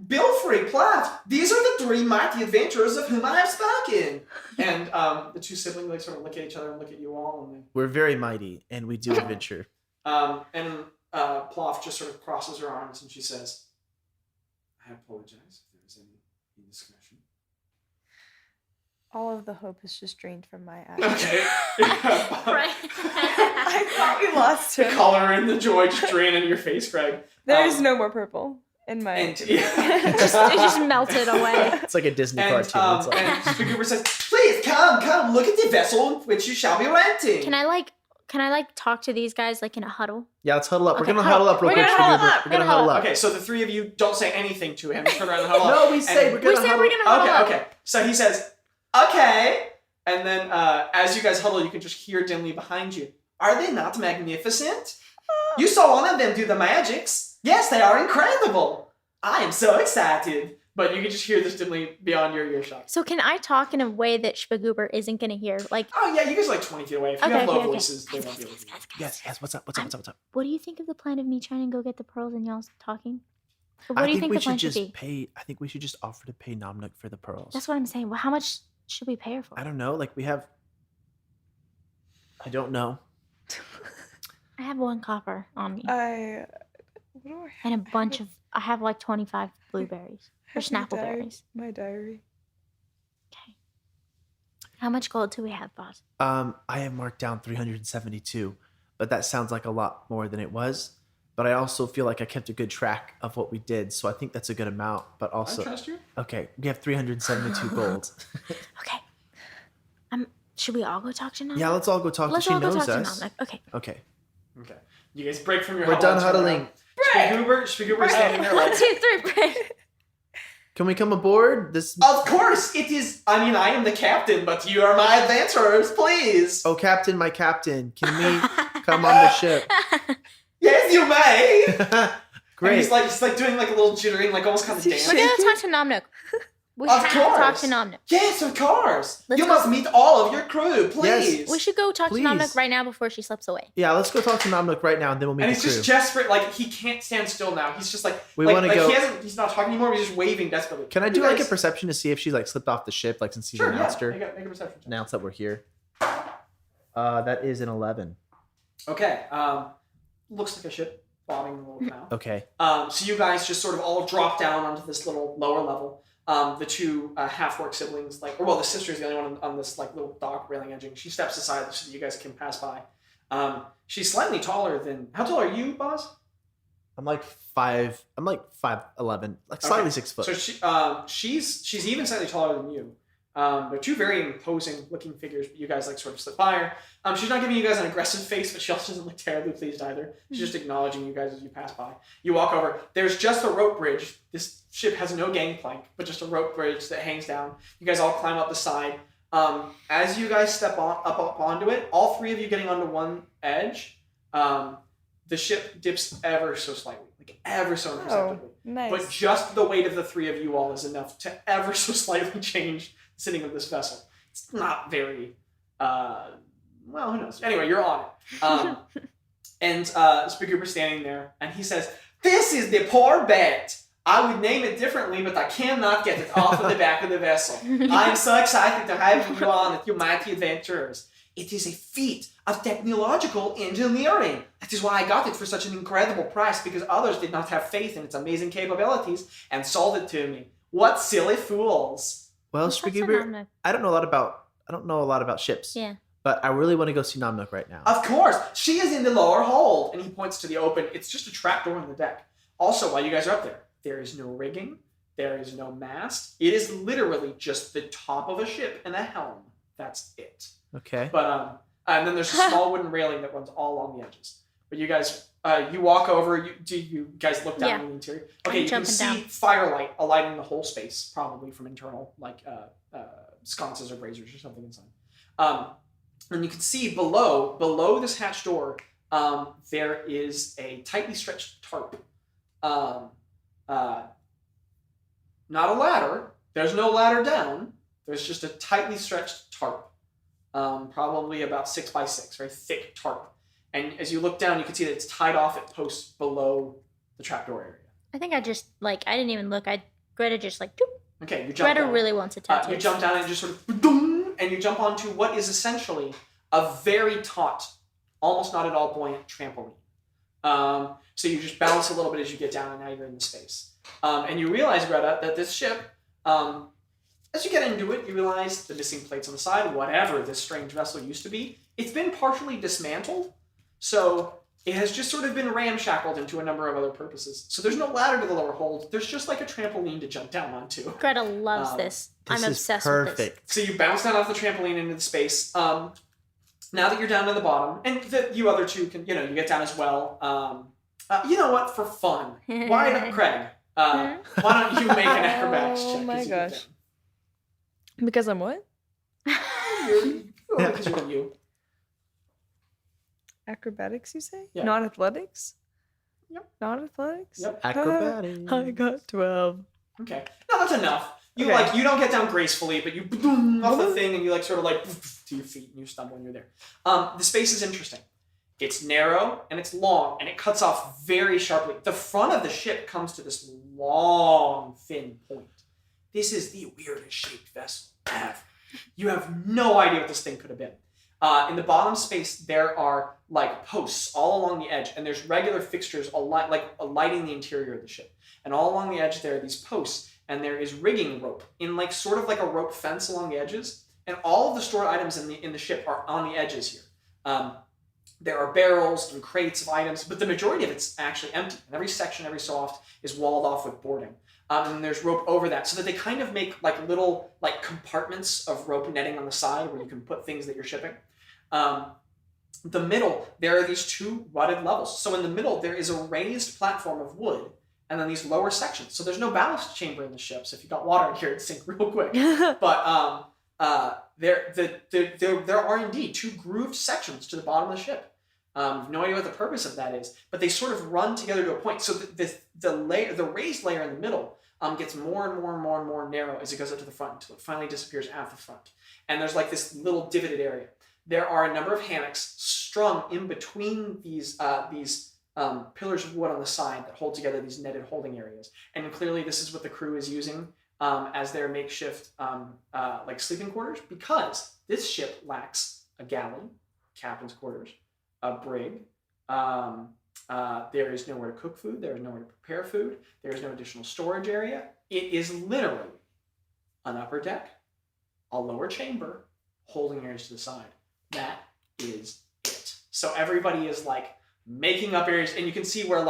Bilfrey, Platt, these are the three mighty adventurers of whom I have spoken. And the two siblings like sort of look at each other and look at you all. And We're very mighty, and we do adventure. Ploff just sort of crosses her arms and she says, "I apologize if there was any indiscretion." All of the hope is just drained from my eyes. Okay. Right. I thought we lost The him. color and the joy just drain into your face, Craig. There's no more purple in my... And, It just melted away. It's like a Disney and cartoon. It's like, Spiguber says, "Please come, look at the vessel which you shall be renting." Can I can I like talk to these guys like in a huddle? Yeah, let's huddle up. Okay, We're gonna huddle up real We're quick. gonna huddle Spagoober. up. We're gonna huddle up. Okay, so the three of you don't say anything to him. Turn around and huddle up. No, we say we're gonna huddle. we're gonna huddle up. Okay. So he says, "Okay," and then as you guys huddle, you can just hear dimly behind you. Are they not magnificent? You saw one of them do the magics. Yes, they are incredible. I am so excited. But you can just hear this dimly beyond your earshot. So can I talk in a way that Spagoober isn't gonna hear? Like, Oh yeah, you guys are like 20 feet away. If you have low voices, they Guys, won't be guys, able to hear. guys, guys, Yes, yes. What's up? What's up? What's up? What's up? What do you think of the plan of me trying to go get the pearls and y'all talking? Or what I do you think think we the plan should should just be? pay. I think we should just offer to pay Nomnook for the pearls. That's what I'm saying. Well, how much should we pay her for? I don't know. Like we have. I don't know. I have 1 copper on me What do I have? and a bunch of. I have like 25 blueberries or I have my snappleberries. My diary. Okay. How much gold do we have, Bazz? I have marked down 372, but that sounds like a lot more than it was. But I also feel like I kept a good track of what we did, so I think that's a good amount. But I also, trust you. okay, we have 372 gold. Okay. Should we all go talk to Nomnook? Yeah, let's all go talk Let's to. She all go knows talk to us. Nomnook. Okay. Okay, Okay. You guys break from your we're huddle done and turn huddling. around. Spagoober's standing there. 1, Like, 2, 3, break. Can we come aboard? This. of course, it is. I mean, I am the captain, but you are my adventurers, please. Oh, Captain, my Captain, can we come on the ship? Yes, you may. And Great. he's like doing like a little jittering, like almost kind of dance. We're gonna talk to Nomnook. We Of have to talk course. to Nomnook. Yes, of course. Let's You go. must meet all of your crew, Yes. please. We should go talk Please. to Nomnook right now before she slips away. Yeah, let's go talk to Nomnook right now, and then we'll meet And the he's crew. just desperate, like he can't stand still now. He's just like We like, wanna like go- he's not talking anymore. He's just waving desperately. Can I You do like a guys- perception to see if she like slipped off the ship, like since he's Sure, announced yeah. her? Make a perception check. Announced that we're here. That is an 11. Okay. Looks like a ship bobbing in the little canal. Okay. So you guys just sort of all drop down onto this little lower level. The two half-orc siblings, the sister's the only one on this like little dock railing edging. She steps aside so that you guys can pass by. She's slightly taller than. How tall are you, Bazz? I'm like 5'11", like slightly Okay. 6 foot. So she's even slightly taller than you. They're two very imposing looking figures, but you guys like sort of slip by her. She's not giving you guys an aggressive face, but she also doesn't look terribly pleased either. She's just acknowledging you guys as you pass by. You walk over. There's just a rope bridge. This ship has no gangplank, but just a rope bridge that hangs down. You guys all climb up the side. As you guys step up onto it, all three of you getting onto one edge, the ship dips ever so slightly, like ever so imperceptibly. Nice. But just the weight of the three of you all is enough to ever so slightly change the sitting of this vessel. It's not very, well, who knows? Anyway, you're on it. And Spagoober's standing there, and he says, "This is the poor bet. I would name it differently, but I cannot get it off of the back of the vessel. I am so excited to have you on it, you mighty adventurers. It is a feat of technological engineering. That is why I got it for such an incredible price, because others did not have faith in its amazing capabilities and sold it to me. What silly fools." Well, Let's talk to Spagoober, Nomnook. I don't know a lot about ships. Yeah. But I really want to go see Nomnook right now. Of course, she is in the lower hold. And he points to the open. It's just a trapdoor in the deck. Also, while you guys are up there is no rigging. There is no mast. It is literally just the top of a ship and a helm. That's it. Okay. But and then there's a small wooden railing that runs all along the edges. But you guys, you walk over. You guys look down Yeah. in the interior? I'm Okay, you can jumping see down. firelight alighting the whole space, probably from internal sconces or braziers or something inside. And you can see below this hatch door, there is a tightly stretched tarp. Not a ladder. There's no ladder down. There's just a tightly stretched tarp, probably about 6 by 6, very thick tarp. And as you look down, you can see that it's tied off at posts below the trapdoor area. I think I just I didn't even look. Greta just doop. Okay, you jump Greta down. really wants a tattoo. You jump down and just sort of boom, and you jump onto what is essentially a very taut, almost not at all buoyant trampoline. So you just bounce a little bit as you get down, and now you're in the space. And you realize, Greta, that this ship, as you get into it, you realize the missing plates on the side, whatever this strange vessel used to be, it's been partially dismantled. So it has just sort of been ramshackled into a number of other purposes. So there's no ladder to the lower hold. There's just like a trampoline to jump down onto. Greta loves this. This I'm is obsessed perfect. with this. So you bounce down off the trampoline into the space. now that you're down to the bottom, and you other two can, you get down as well. You know what? For fun, why not, Craig? Why don't you make an acrobatics check? Oh my as you get gosh. Because I'm what? down? Because you're you. Acrobatics, you say? Yeah. Not athletics? Yep. Not athletics? Yep. Acrobatics. I got 12. Okay. No, that's enough. You Okay. you don't get down gracefully, but you boom off the thing and you sort of to your feet and you stumble and you're there. The space is interesting. It's narrow and it's long and it cuts off very sharply. The front of the ship comes to this long, thin point. This is the weirdest shaped vessel ever. You have no idea what this thing could have been. In the bottom space, there are posts all along the edge, and there's regular fixtures lighting the interior of the ship. And all along the edge, there are these posts, and there is rigging rope in sort of like a rope fence along the edges. And all of the stored items in the ship are on the edges here. There are barrels and crates of items, but the majority of it's actually empty. And every section, every so often, is walled off with boarding. And there's rope over that, so that they kind of make little compartments of rope netting on the side where you can put things that you're shipping. The middle, there are these two rutted levels. So in the middle, there is a raised platform of wood, and then these lower sections. So there's no ballast chamber in the ship. So if you got water in here, it'd sink real quick. But there are indeed two grooved sections to the bottom of the ship. No idea what the purpose of that is, but they sort of run together to a point. So the raised layer in the middle gets more and more and more and more narrow as it goes up to the front until it finally disappears at the front. And there's this little divoted area. There are a number of hammocks strung in between these pillars of wood on the side that hold together these netted holding areas. And clearly this is what the crew is using as their makeshift sleeping quarters, because this ship lacks a galley, captain's quarters, a brig. There is nowhere to cook food. There is nowhere to prepare food. There is no additional storage area. It is literally an upper deck, a lower chamber, holding areas to the side. That is it. So everybody is making up areas, and you can see where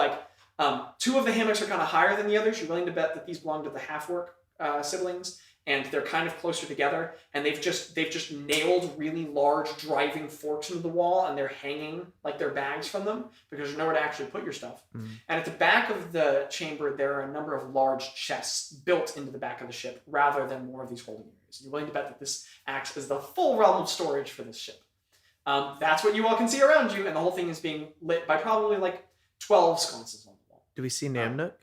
two of the hammocks are kind of higher than the others. You're willing to bet that these belong to the half-work siblings, and they're kind of closer together. And they've just nailed really large driving forks into the wall, and they're hanging their bags from them because there's nowhere to actually put your stuff. Mm-hmm. And at the back of the chamber, there are a number of large chests built into the back of the ship, rather than more of these holding areas. You're willing to bet that this acts as the full realm of storage for this ship. That's what you all can see around you, and the whole thing is being lit by probably 12 sconces on the wall. Do we see Namnook?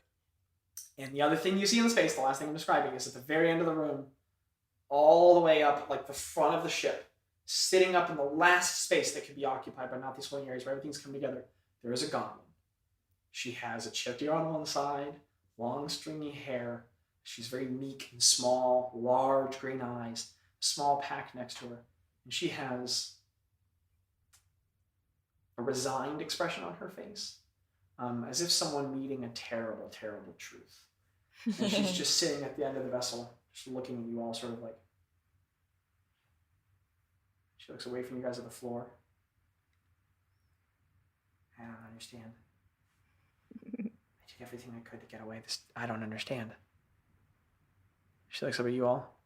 And the other thing you see in the space, the last thing I'm describing, is at the very end of the room, all the way up the front of the ship, sitting up in the last space that can be occupied by not these holding areas where everything's come together, there is a goblin. She has a chipped ear on one side, long stringy hair. She's very meek and small, large green eyes, a small pack next to her. And she has a resigned expression on her face, as if someone meeting a terrible, terrible truth. And she's just sitting at the end of the vessel, just looking at you all sort of she looks away from you guys at the floor. I don't understand. I did everything I could to get away. I don't understand. She looks up at you all.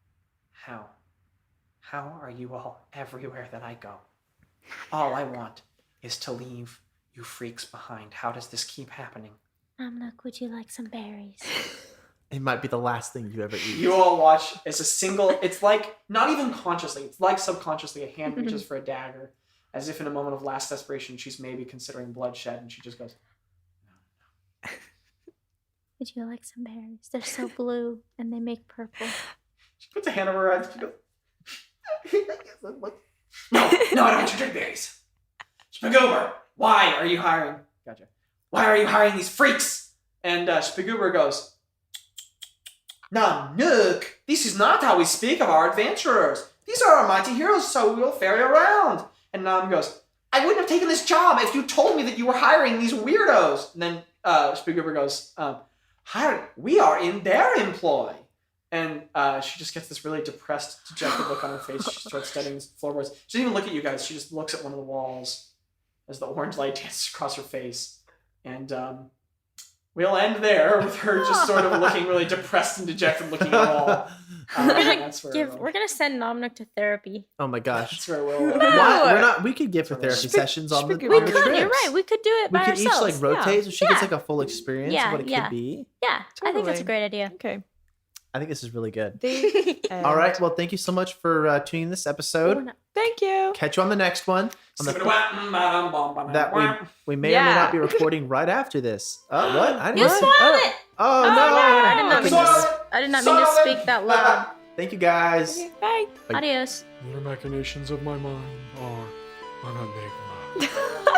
How? How are you all everywhere that I go? All I want is to leave you freaks behind. How does this keep happening? Look, would you like some berries? It might be the last thing you ever eat. You all watch as a single, it's not even consciously, it's subconsciously, a hand reaches for a dagger, as if in a moment of last desperation, she's maybe considering bloodshed, and she just goes, no. Would you like some berries? They're so blue, and they make purple. She puts a hand over her eyes, she goes, no, I don't want you to drink berries. Spagoober, why are you hiring? Gotcha. Why are you hiring these freaks? And Spagoober goes, Nanook, this is not how we speak of our adventurers. These are our mighty heroes, so we'll ferry around. And Nam goes, I wouldn't have taken this job if you told me that you were hiring these weirdos. And then Spagoober goes, we are in their employ. And she just gets this really depressed, dejected look on her face. She starts studying the floorboards. She doesn't even look at you guys. She just looks at one of the walls as the orange light dances across her face. And we'll end there with her just sort of looking really depressed and dejected, looking at all. We're gonna send Nomnik to therapy. Oh my gosh. That's where we'll. Why? We're not. We could give her therapy sessions on the speak- We on the could. trips. You're right. We could do it We by could ourselves. each like rotate so she Yeah. gets like a full experience Yeah, of what it yeah. could be. Yeah, I think that's Totally. a great idea. Okay. I think this is really good. The All right. end. Well, thank you so much for tuning in this episode. Thank you. Catch you on the next one. On the that we may or may Yeah. not be recording right after this. What? I You didn't. spoiled it. Oh, Oh no! no! I did not mean Sorry. to. I did not mean to speak that loud. Thank you guys. Okay, bye. Bye. Adios. The machinations of my mind are an enigma.